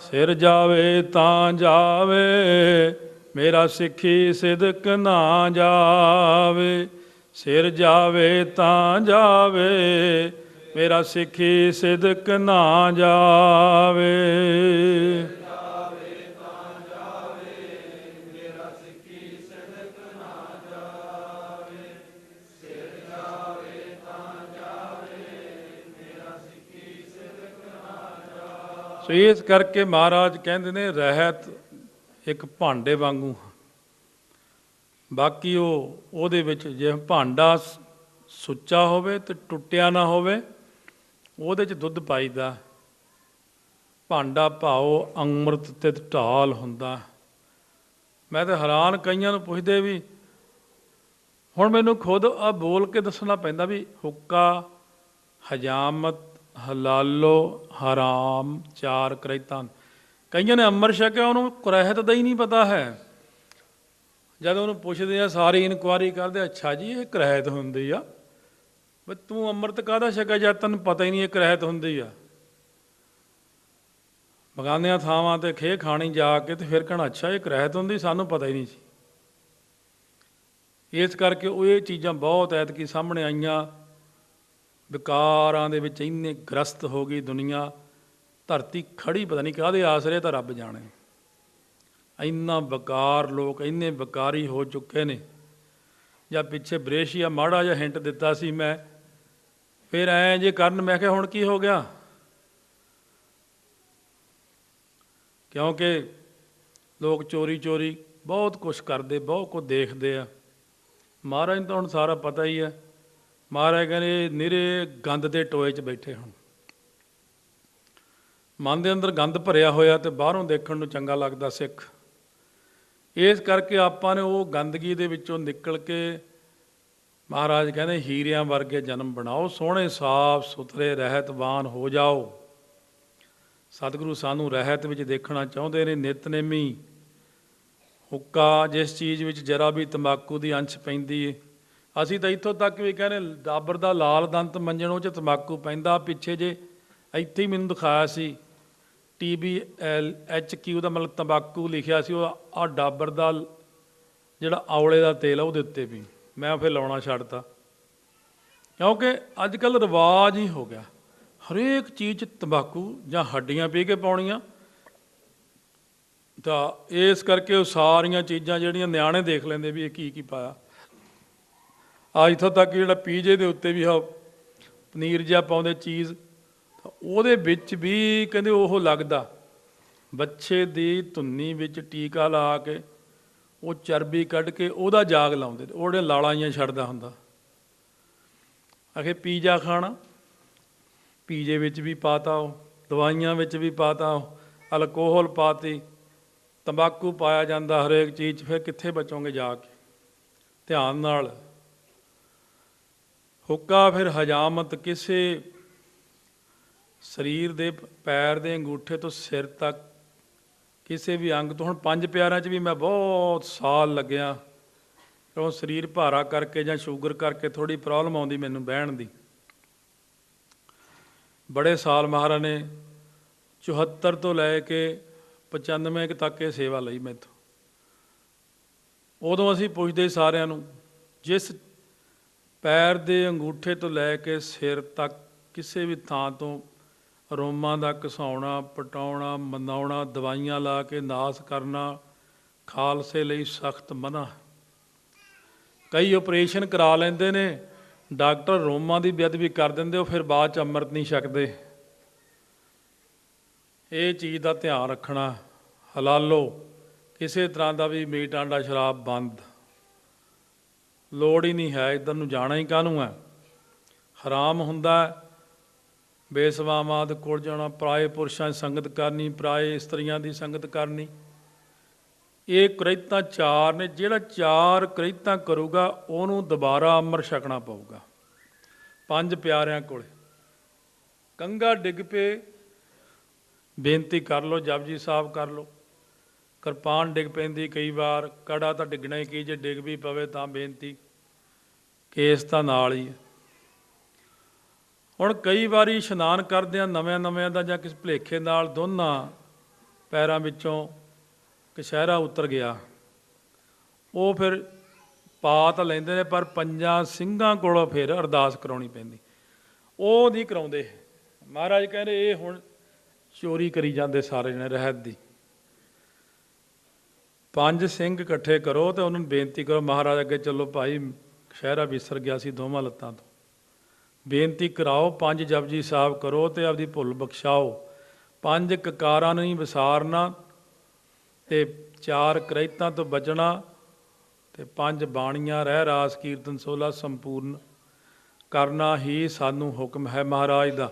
सिर जावे तां जावे, मेरा सिੱਖੀ सिदक ना जावे। सिर जावे तां जावे, मेरा सिੱਖੀ सिदक ना जावे। ਸੋ ਇਸ ਕਰਕੇ ਮਹਾਰਾਜ ਕਹਿੰਦੇ ਨੇ ਰਹਿਤ ਇੱਕ ਭਾਂਡੇ ਵਾਂਗੂ, ਬਾਕੀ ਉਹਦੇ ਵਿੱਚ ਜੇ ਭਾਂਡਾ ਸੁੱਚਾ ਹੋਵੇ ਤੇ ਟੁੱਟਿਆ ਨਾ ਹੋਵੇ, ਉਹਦੇ 'ਚ ਦੁੱਧ ਪਾਈਦਾ। ਭਾਂਡਾ ਭਾਓ ਅੰਮ੍ਰਿਤ ਤੇ ਢਾਲ ਹੁੰਦਾ। ਮੈਂ ਤਾਂ ਹੈਰਾਨ, ਕਈਆਂ ਨੂੰ ਪੁੱਛਦੇ ਵੀ, ਹੁਣ ਮੈਨੂੰ ਖੁਦ ਆ ਬੋਲ ਕੇ ਦੱਸਣਾ ਪੈਂਦਾ ਵੀ ਹੁੱਕਾ, ਹਜਾਮਤ, ਹਲਾਲੋ, ਹਰਾਮ, ਚਾਰ ਕਰਹਿਤਾਂ। ਕਈਆਂ ਨੇ ਅੰਮ੍ਰਿਤ ਛਕਿਆ, ਉਹਨੂੰ ਕਰਹਿਤ ਦਾ ਹੀ ਨਹੀਂ ਪਤਾ ਹੈ। ਜਦੋਂ ਉਹਨੂੰ ਪੁੱਛਦੇ ਆ, ਸਾਰੀ ਇਨਕੁਆਇਰੀ ਕਰਦੇ, ਅੱਛਾ ਜੀ ਇਹ ਕਰਹਿਤ ਹੁੰਦੀ ਆ, ਬਈ ਤੂੰ ਅੰਮ੍ਰਿਤ ਕਾਹਦਾ ਛਕਿਆ ਜਦ ਤੈਨੂੰ ਪਤਾ ਹੀ ਨਹੀਂ ਇਹ ਕਰਹਿਤ ਹੁੰਦੀ ਆ। ਬਗਾਨਿਆਂ ਥਾਵਾਂ 'ਤੇ ਖੇ ਖਾਣੀ ਜਾ ਕੇ ਤੇ ਫਿਰ ਕਹਿਣਾ ਅੱਛਾ ਇਹ ਕਰਹਿਤ ਹੁੰਦੀ, ਸਾਨੂੰ ਪਤਾ ਹੀ ਨਹੀਂ ਸੀ। ਇਸ ਕਰਕੇ ਉਹ ਇਹ ਚੀਜ਼ਾਂ ਬਹੁਤ ਐਤਕੀ ਸਾਹਮਣੇ ਆਈਆਂ। ਵਿਕਾਰਾਂ ਦੇ ਵਿੱਚ ਇੰਨੇ ਗ੍ਰਸਤ ਹੋ ਗਈ ਦੁਨੀਆ, ਧਰਤੀ ਖੜੀ ਪਤਾ ਨਹੀਂ ਕਾਹਦੇ ਆਸਰੇ, ਤਾਂ ਰੱਬ ਜਾਣੇ। ਇੰਨਾ ਵਿਕਾਰ, ਲੋਕ ਇੰਨੇ ਵਿਕਾਰੀ ਹੋ ਚੁੱਕੇ ਨੇ। ਜਾਂ ਪਿੱਛੇ ਬਰੇਸ਼ੀਆ ਮਾੜਾ ਜਿਹਾ ਹਿੰਟ ਦਿੱਤਾ ਸੀ ਮੈਂ, ਫਿਰ ਐਂ ਜੇ ਕਰਨ, ਮੈਂ ਕਿਹਾ ਹੁਣ ਕੀ ਹੋ ਗਿਆ? ਕਿਉਂਕਿ ਲੋਕ ਚੋਰੀ ਚੋਰੀ ਬਹੁਤ ਕੁਛ ਕਰਦੇ, ਬਹੁਤ ਕੁਝ ਦੇਖਦੇ ਆ। ਮਹਾਰਾਜ ਨੂੰ ਤਾਂ ਹੁਣ ਸਾਰਾ ਪਤਾ ਹੀ ਹੈ। ਮਹਾਰਾਜ ਕਹਿੰਦੇ ਨਿਰੇ ਗੰਦ ਦੇ ਟੋਏ 'ਚ ਬੈਠੇ ਹੁਣ। ਮਨ ਦੇ ਅੰਦਰ ਗੰਦ ਭਰਿਆ ਹੋਇਆ ਤੇ ਬਾਹਰੋਂ ਦੇਖਣ ਨੂੰ ਚੰਗਾ ਲੱਗਦਾ ਸਿੱਖ। ਇਸ ਕਰਕੇ ਆਪਾਂ ਨੇ ਉਹ ਗੰਦਗੀ ਦੇ ਵਿੱਚੋਂ ਨਿਕਲ ਕੇ, ਮਹਾਰਾਜ ਕਹਿੰਦੇ ਹੀਰਿਆਂ ਵਰਗੇ ਜਨਮ ਬਣਾਓ, ਸੋਹਣੇ ਸਾਫ ਸੁਥਰੇ ਰਹਿਤਵਾਨ ਹੋ ਜਾਓ। ਸਤਿਗੁਰੂ ਸਾਨੂੰ ਰਹਿਤ ਵਿੱਚ ਦੇਖਣਾ ਚਾਹੁੰਦੇ ਨੇ। ਨਿਤਨੇਮੀ ਹੁੱਕਾ, ਜਿਸ ਚੀਜ਼ ਵਿੱਚ ਜਰਾ ਵੀ ਤੰਬਾਕੂ ਦੀ ਅੰਸ਼ ਪੈਂਦੀ ਹੈ, ਅਸੀਂ ਤਾਂ ਇੱਥੋਂ ਤੱਕ ਵੀ ਕਹਿੰਦੇ ਡਾਬਰ ਦਾ ਲਾਲ ਦੰਤ ਮੰਜਣ, ਉਹ 'ਚ ਤੰਬਾਕੂ ਪੈਂਦਾ। ਪਿੱਛੇ ਜੇ ਇੱਥੇ ਹੀ ਮੈਨੂੰ ਦਿਖਾਇਆ ਸੀ, TBHQ ਦਾ ਮਤਲਬ ਤੰਬਾਕੂ ਲਿਖਿਆ ਸੀ, ਉਹ ਆਹ ਡਾਬਰ ਦਾ ਜਿਹੜਾ ਆਵਲੇ ਦਾ ਤੇਲ ਆ ਉਹਦੇ ਉੱਤੇ ਵੀ। ਮੈਂ ਫਿਰ ਲਾਉਣਾ ਛੱਡਤਾ, ਕਿਉਂਕਿ ਅੱਜ ਕੱਲ੍ਹ ਰਿਵਾਜ ਹੀ ਹੋ ਗਿਆ ਹਰੇਕ ਚੀਜ਼ 'ਚ ਤੰਬਾਕੂ ਜਾਂ ਹੱਡੀਆਂ ਪੀ ਕੇ ਪਾਉਣੀਆਂ। ਤਾਂ ਇਸ ਕਰਕੇ ਉਹ ਸਾਰੀਆਂ ਚੀਜ਼ਾਂ ਜਿਹੜੀਆਂ ਨਿਆਣੇ ਦੇਖ ਲੈਂਦੇ ਵੀ ਇਹ ਕੀ ਕੀ ਪਾਇਆ। ਇੱਥੋਂ ਤੱਕ ਜਿਹੜਾ ਪੀਜੇ ਦੇ ਉੱਤੇ ਵੀ ਪਨੀਰ ਜਿਹਾ ਪਾਉਂਦੇ ਚੀਜ਼, ਤਾਂ ਉਹਦੇ ਵਿੱਚ ਵੀ ਕਹਿੰਦੇ ਉਹ ਲੱਗਦਾ। ਬੱਚੇ ਦੀ ਧੁੰਨੀ ਵਿੱਚ ਟੀਕਾ ਲਾ ਕੇ ਉਹ ਚਰਬੀ ਕੱਢ ਕੇ ਉਹਦਾ ਜਾਗ ਲਾਉਂਦੇ, ਉਹਦੇ ਲਾਲਾਂ ਜਿਹੀਆਂ ਛੱਡਦਾ ਹੁੰਦਾ। ਆਖੇ ਪੀਜ਼ਾ ਖਾਣਾ, ਪੀਜੇ ਵਿੱਚ ਵੀ ਪਾਤਾ, ਉਹ ਦਵਾਈਆਂ ਵਿੱਚ ਵੀ ਪਾਤਾ, ਉਹ ਅਲਕੋਹਲ ਪਾਤੀ, ਤੰਬਾਕੂ ਪਾਇਆ ਜਾਂਦਾ ਹਰੇਕ ਚੀਜ਼ 'ਚ। ਫਿਰ ਕਿੱਥੇ ਬਚੋਗੇ ਜਾ ਕੇ? ਧਿਆਨ ਨਾਲ। ਹੁੱਕਾ ਫਿਰ ਹਜਾਮਤ, ਕਿਸੇ ਸਰੀਰ ਦੇ ਪੈਰ ਦੇ ਅੰਗੂਠੇ ਤੋਂ ਸਿਰ ਤੱਕ ਕਿਸੇ ਵੀ ਅੰਗ ਤੋਂ। ਹੁਣ 5 ਪਿਆਰਿਆਂ 'ਚ ਵੀ ਮੈਂ ਬਹੁਤ ਸਾਲ ਲੱਗਿਆ, ਕਿਉਂ ਸਰੀਰ ਭਾਰਾ ਕਰਕੇ ਜਾਂ ਸ਼ੂਗਰ ਕਰਕੇ ਥੋੜ੍ਹੀ ਪ੍ਰੋਬਲਮ ਆਉਂਦੀ ਮੈਨੂੰ ਬਹਿਣ ਦੀ। ਬੜੇ ਸਾਲ ਮਹਾਰਾਜ ਨੇ 74 ਤੋਂ ਲੈ ਕੇ 95 ਤੱਕ ਇਹ ਸੇਵਾ ਲਈ ਮੈਥੋਂ। ਉਦੋਂ ਅਸੀਂ ਪੁੱਛਦੇ ਸਾਰਿਆਂ ਨੂੰ, ਜਿਸ ਪੈਰ ਦੇ ਅੰਗੂਠੇ ਤੋਂ ਲੈ ਕੇ ਸਿਰ ਤੱਕ ਕਿਸੇ ਵੀ ਥਾਂ ਤੋਂ ਰੋਮਾਂ ਦਾ ਘਸਾਉਣਾ, ਪਟਾਉਣਾ, ਮਨਾਉਣਾ, ਦਵਾਈਆਂ ਲਾ ਕੇ ਨਾਸ ਕਰਨਾ, ਖਾਲਸੇ ਲਈ ਸਖਤ ਮਨ੍ਹਾ। ਕਈ ਆਪਰੇਸ਼ਨ ਕਰਾ ਲੈਂਦੇ ਨੇ, ਡਾਕਟਰ ਰੋਮਾਂ ਦੀ ਬੇਅਦਬੀ ਕਰ ਦਿੰਦੇ, ਉਹ ਫਿਰ ਬਾਅਦ 'ਚ ਅੰਮ੍ਰਿਤ ਨਹੀਂ ਛਕਦੇ। ਇਹ ਚੀਜ਼ ਦਾ ਧਿਆਨ ਰੱਖਣਾ। ਹਲਾਲੋ, ਕਿਸੇ ਤਰ੍ਹਾਂ ਦਾ ਵੀ ਮੀਟ ਆਂਡਾ ਸ਼ਰਾਬ ਬੰਦ, ਲੋੜ ਹੀ ਨਹੀਂ ਹੈ, ਇੱਧਰ ਨੂੰ ਜਾਣਾ ਹੀ ਕਾਹਨੂੰ ਹੈ। ਹਰਾਮ ਹੁੰਦਾ ਬੇਸਵਾਵਾਂ ਦੇ ਕੋਲ ਜਾਣਾ, ਪਰਾਏ ਪੁਰਸ਼ਾਂ ਦੀ ਸੰਗਤ ਕਰਨੀ, ਪਰਾਏ ਇਸਤਰੀਆਂ ਦੀ ਸੰਗਤ ਕਰਨੀ। ਇਹ ਕਰਹਿਤਾਂ 4 ਨੇ। ਜਿਹੜਾ 4 ਕਰਹਿਤਾਂ ਕਰੂਗਾ ਉਹਨੂੰ ਦੁਬਾਰਾ ਅੰਮ੍ਰਿਤ ਛਕਣਾ ਪਊਗਾ। 5 ਪਿਆਰਿਆਂ ਕੋਲ ਕੰਘਾ ਡਿੱਗ ਪਏ, ਬੇਨਤੀ ਕਰ ਲਓ, ਜਪਜੀ ਸਾਹਿਬ ਕਰ ਲਓ। ਕਿਰਪਾਨ ਡਿੱਗ ਪੈਂਦੀ ਕਈ ਵਾਰ, ਕੜਾ ਤਾਂ ਡਿੱਗਣਾ ਹੀ ਕੀ, ਜੇ ਡਿੱਗ ਵੀ ਪਵੇ ਤਾਂ ਬੇਨਤੀ, ਕੇਸ ਤਾਂ ਨਾਲ ਹੀ ਹੈ। ਹੁਣ ਕਈ ਵਾਰੀ ਇਸ਼ਨਾਨ ਕਰਦਿਆਂ ਨਵਿਆਂ ਦਾ ਜਾਂ ਕਿਸੇ ਭੁਲੇਖੇ ਨਾਲ ਦੋਨਾਂ ਪੈਰਾਂ ਵਿੱਚੋਂ ਕਛਹਿਰਾ ਉਤਰ ਗਿਆ, ਉਹ ਫਿਰ ਪਾ ਤਾਂ ਲੈਂਦੇ ਨੇ, ਪਰ ਪੰਜਾਂ ਸਿੰਘਾਂ ਕੋਲੋਂ ਫਿਰ ਅਰਦਾਸ ਕਰਾਉਣੀ ਪੈਂਦੀ, ਉਹ ਨਹੀਂ ਕਰਾਉਂਦੇ। ਮਹਾਰਾਜ ਕਹਿੰਦੇ ਇਹ ਹੁਣ ਚੋਰੀ ਕਰੀ ਜਾਂਦੇ ਸਾਰੇ ਜਣੇ ਰਹਿਤ ਦੀ। 5 ਸਿੰਘ ਇਕੱਠੇ ਕਰੋ ਅਤੇ ਉਹਨਾਂ ਨੂੰ ਬੇਨਤੀ ਕਰੋ, ਮਹਾਰਾਜ ਅੱਗੇ ਚੱਲੋ ਭਾਈ, ਕਛਹਿਰਾ ਵਿਸਰ ਗਿਆ ਸੀ ਦੋਵਾਂ ਲੱਤਾਂ ਤੋਂ, ਬੇਨਤੀ ਕਰਾਓ, 5 ਜਪਜੀ ਸਾਹਿਬ ਕਰੋ ਅਤੇ ਆਪਦੀ ਭੁੱਲ ਬਖਸ਼ਾਓ। 5 ਕਕਾਰਾਂ ਨਹੀਂ ਵਿਸਾਰਨਾ ਅਤੇ 4 ਕਰਹਿਤਾਂ ਤੋਂ ਬਚਣਾ ਅਤੇ 5 ਬਾਣੀਆਂ ਰਹਿ ਰਾਸ ਕੀਰਤਨ 16 ਸੰਪੂਰਨ ਕਰਨਾ ਹੀ ਸਾਨੂੰ ਹੁਕਮ ਹੈ ਮਹਾਰਾਜ ਦਾ।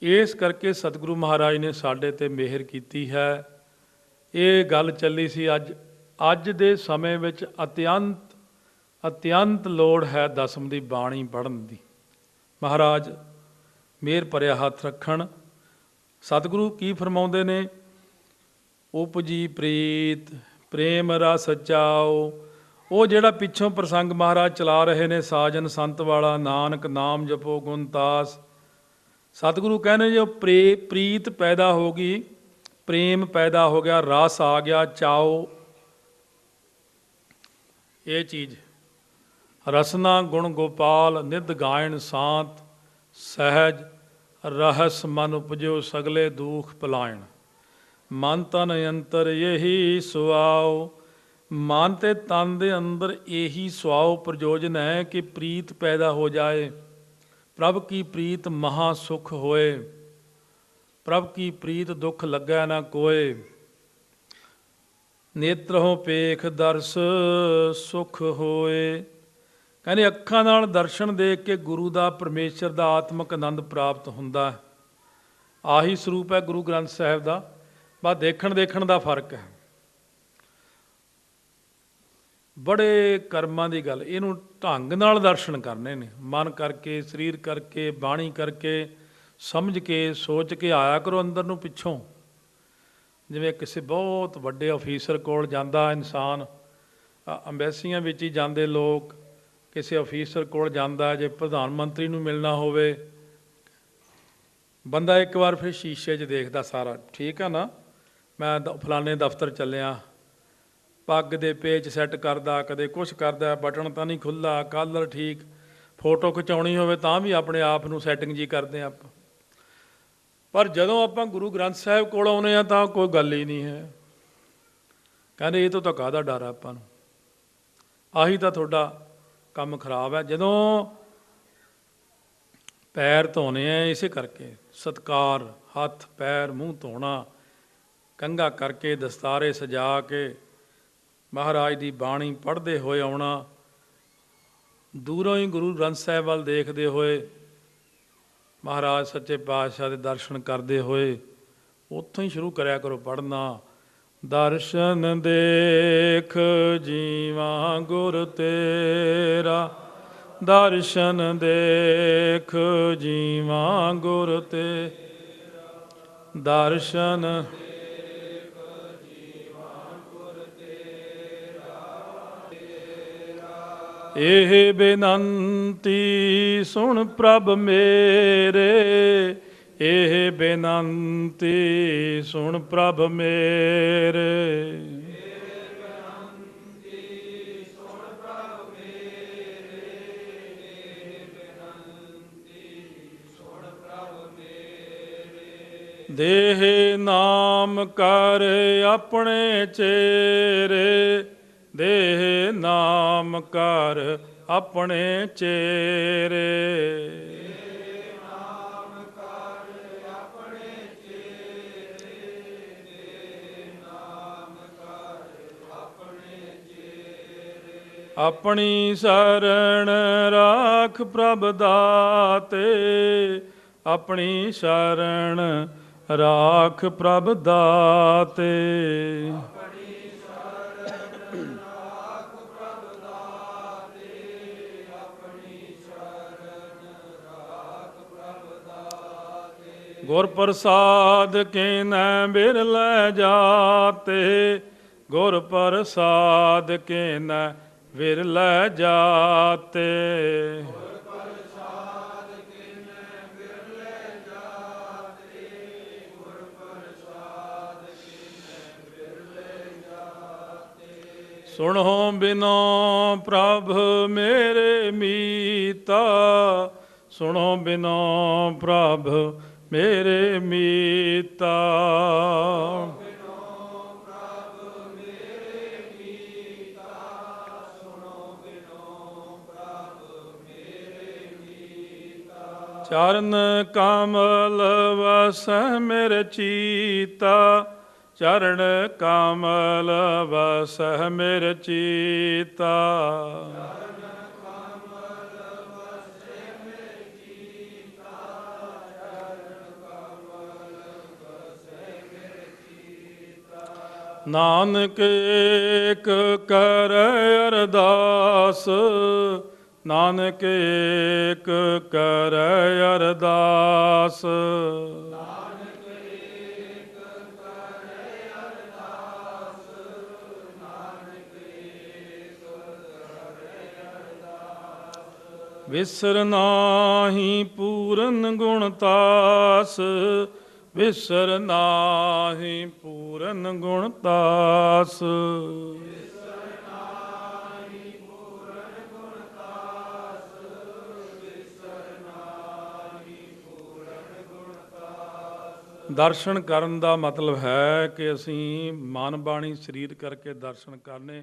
ਇਸ ਕਰਕੇ ਸਤਿਗੁਰੂ ਮਹਾਰਾਜ ਨੇ ਸਾਡੇ 'ਤੇ ਮਿਹਰ ਕੀਤੀ ਹੈ। ਇਹ ਗੱਲ ਚੱਲੀ ਸੀ ਅੱਜ ਦੇ ਸਮੇਂ ਵਿੱਚ ਅਤਿਅੰਤ ਲੋੜ ਹੈ ਦਸਮ ਦੀ ਬਾਣੀ ਪੜ੍ਹਨ ਦੀ। ਮਹਾਰਾਜ ਮਿਹਰ ਭਰਿਆ ਹੱਥ ਰੱਖਣ। ਸਤਿਗੁਰੂ ਕੀ ਫਰਮਾਉਂਦੇ ਨੇ? ਉਪਜੀ ਪ੍ਰੀਤ ਪ੍ਰੇਮ ਰਸ ਚਾਓ। ਉਹ ਜਿਹੜਾ ਪਿੱਛੋਂ ਪ੍ਰਸੰਗ ਮਹਾਰਾਜ ਚਲਾ ਰਹੇ ਨੇ, ਸਾਜਨ ਸੰਤ ਵਾਲਾ, ਨਾਨਕ ਨਾਮ ਜਪੋ ਗੁਣ ਤਾਸ। ਸਤਿਗੁਰੂ ਕਹਿੰਦੇ ਜੋ ਪ੍ਰੀਤ ਪੈਦਾ ਹੋ ਗਈ, ਪ੍ਰੇਮ ਪੈਦਾ ਹੋ ਗਿਆ, ਰਸ ਆ ਗਿਆ, ਚਾਓ, ਇਹ ਚੀਜ਼ ਰਸਨਾ ਗੁਣ ਗੋਪਾਲ ਨਿਧ ਗਾਇਣ ਸਾਂਤ ਸਹਿਜ ਰਹਸ ਮਨ ਉਪਜਿਓ ਸਗਲੇ ਦੁਖ ਪਲਾਇਣ। ਮਨ ਤਨ ਅੰਤਰ ਇਹੀ ਸੁਆਓ। ਮਨ ਤੇ ਤਨ ਦੇ ਅੰਦਰ ਇਹੀ ਸੁਆਓ ਪ੍ਰਯੋਜਨ ਹੈ ਕਿ ਪ੍ਰੀਤ ਪੈਦਾ ਹੋ ਜਾਏ। ਪ੍ਰਭ ਕੀ ਪ੍ਰੀਤ ਮਹਾ ਸੁਖ ਹੋਏ, ਪ੍ਰਭ ਕੀ ਪ੍ਰੀਤ ਦੁੱਖ ਲੱਗੈ ਨਾ ਕੋਏ। ਨੇਤਰੋਂ ਪੇਖ ਦਰਸ ਸੁਖ ਹੋਏ। ਕਹਿੰਦੇ ਅੱਖਾਂ ਨਾਲ ਦਰਸ਼ਨ ਦੇਖ ਕੇ ਗੁਰੂ ਦਾ, ਪਰਮੇਸ਼ਰ ਦਾ ਆਤਮਿਕ ਆਨੰਦ ਪ੍ਰਾਪਤ ਹੁੰਦਾ ਹੈ। ਆਹੀ ਸਰੂਪ ਹੈ ਗੁਰੂ ਗ੍ਰੰਥ ਸਾਹਿਬ ਦਾ, ਬਸ ਦੇਖਣ ਦਾ ਫਰਕ ਹੈ। ਬੜੇ ਕਰਮਾਂ ਦੀ ਗੱਲ, ਇਹਨੂੰ ਢੰਗ ਨਾਲ ਦਰਸ਼ਨ ਕਰਨੇ ਨੇ, ਮਨ ਕਰਕੇ, ਸਰੀਰ ਕਰਕੇ, ਬਾਣੀ ਕਰਕੇ, ਸਮਝ ਕੇ, ਸੋਚ ਕੇ ਆਇਆ ਕਰੋ ਅੰਦਰ ਨੂੰ ਪਿੱਛੋਂ। ਜਿਵੇਂ ਕਿਸੇ ਬਹੁਤ ਵੱਡੇ ਅਫੀਸਰ ਕੋਲ ਜਾਂਦਾ ਇਨਸਾਨ, ਅੰਬੈਸੀਆਂ ਵਿੱਚ ਹੀ ਜਾਂਦੇ ਲੋਕ, ਕਿਸੇ ਅਫੀਸਰ ਕੋਲ ਜਾਂਦਾ, ਜੇ ਪ੍ਰਧਾਨ ਮੰਤਰੀ ਨੂੰ ਮਿਲਣਾ ਹੋਵੇ, ਬੰਦਾ ਇੱਕ ਵਾਰ ਫਿਰ ਸ਼ੀਸ਼ੇ 'ਚ ਦੇਖਦਾ ਸਾਰਾ, ਠੀਕ ਆ ਨਾ, ਮੈਂ ਫਲਾਣੇ ਦਫ਼ਤਰ ਚੱਲਿਆ, ਪੱਗ ਦੇ ਪੇਚ ਸੈੱਟ ਕਰਦਾ, ਕਦੇ ਕੁਛ ਕਰਦਾ, ਬਟਨ ਤਾਂ ਨਹੀਂ ਖੁੱਲ੍ਹਾ, ਕਾਲਰ ਠੀਕ, ਫੋਟੋ ਖਿਚਾਉਣੀ ਹੋਵੇ ਤਾਂ ਵੀ ਆਪਣੇ ਆਪ ਨੂੰ ਸੈਟਿੰਗ ਜੀ ਕਰਦੇ ਆਪਾਂ। ਪਰ ਜਦੋਂ ਆਪਾਂ ਗੁਰੂ ਗ੍ਰੰਥ ਸਾਹਿਬ ਕੋਲ ਆਉਂਦੇ ਹਾਂ ਤਾਂ ਕੋਈ ਗੱਲ ਹੀ ਨਹੀਂ ਹੈ। ਕਹਿੰਦੇ ਇਹ ਤੋਂ ਤਾਂ ਕਾਹਦਾ ਡਰ ਆਪਾਂ ਨੂੰ, ਆਹੀ ਤਾਂ ਤੁਹਾਡਾ ਕੰਮ ਖਰਾਬ ਹੈ। ਜਦੋਂ ਪੈਰ ਧੋਣੇ ਆ ਇਸੇ ਕਰਕੇ, ਸਤਿਕਾਰ, ਹੱਥ ਪੈਰ ਮੂੰਹ ਧੋਣਾ, ਕੰਘਾ ਕਰਕੇ, ਦਸਤਾਰੇ ਸਜਾ ਕੇ, ਮਹਾਰਾਜ ਦੀ ਬਾਣੀ ਪੜ੍ਹਦੇ ਹੋਏ ਆਉਣਾ, ਦੂਰੋਂ ਹੀ ਗੁਰੂ ਗ੍ਰੰਥ ਸਾਹਿਬ ਵੱਲ ਦੇਖਦੇ ਹੋਏ, ਮਹਾਰਾਜ ਸੱਚੇ ਪਾਤਸ਼ਾਹ ਦੇ ਦਰਸ਼ਨ ਕਰਦੇ ਹੋਏ, ਉੱਥੋਂ ਹੀ ਸ਼ੁਰੂ ਕਰਿਆ ਕਰੋ ਪੜ੍ਹਨਾ। ਦਰਸ਼ਨ ਦੇਖ ਜੀਵਾ ਗੁਰ ਤੇਰਾ, ਦਰਸ਼ਨ ਦੇਖ ਜੀਵਾ ਗੁਰ ਤੇਰਾ, ਦਰਸ਼ਨ ਇਹ ਬੇਨੰਤੀ ਸੁਣ ਪ੍ਰਭ ਮੇਰੇ, ਇਹ ਬੇਨੰਤੀ ਸੁਣ ਪ੍ਰਭ ਮੇਰੇ। ਦੇਹ ਨਾਮ ਕਰ ਆਪਣੇ ਚੇਰੇ, ਦੇਹ ਨਾਮ ਕਰ ਆਪਣੇ ਚੇਰੇ। ਆਪਣੀ ਸ਼ਰਨ ਰਾਖ ਪ੍ਰਭ ਦਾਤੇ, ਆਪਣੀ ਸ਼ਰਨ ਰਾਖ ਪ੍ਰਭ ਦਾਤੇ। ਗੁਰ ਪ੍ਰਸਾਦ ਕੀਨੈ ਬਿਰਲੇ ਜਾਤੇ, ਗੁਰ ਪ੍ਰਸਾਦ ਕੀਨੈ ਬਿਰਲੇ ਜਾਤੇ। ਸੁਣੋ ਬਿਨੋ ਪ੍ਰਭ ਮੇਰੇ ਮੀਤਾ, ਸੁਣੋ ਬਿਨੋ ਪ੍ਰਭ ਮੇਰੇ ਮੀਤਾ। ਚਰਨ ਕਮਲ ਵਸੈ ਮੇਰੇ ਚੀਤਾ, ਚਰਨ ਕਮਲ ਵਸੈ ਮੇਰੇ ਚੀਤਾ। ਨਾਨਕ ਏਕ ਕਰੈ ਅਰਦਾਸ, ਨਾਨਕ ਏਕ ਕਰੈ ਅਰਦਾਸ। ਵਿਸਰ ਨਾਹੀ ਪੂਰਨ ਗੁਣਤਾਸ, ਵਿਸਰ ਨਾਹੀ ਪੂਰਨ ਗੁਣਤਾਸ। ਦਰਸ਼ਨ ਕਰਨ ਦਾ ਮਤਲਬ ਹੈ ਕਿ ਅਸੀਂ ਮਨ ਬਾਣੀ ਸਰੀਰ ਕਰਕੇ ਦਰਸ਼ਨ ਕਰਨੇ।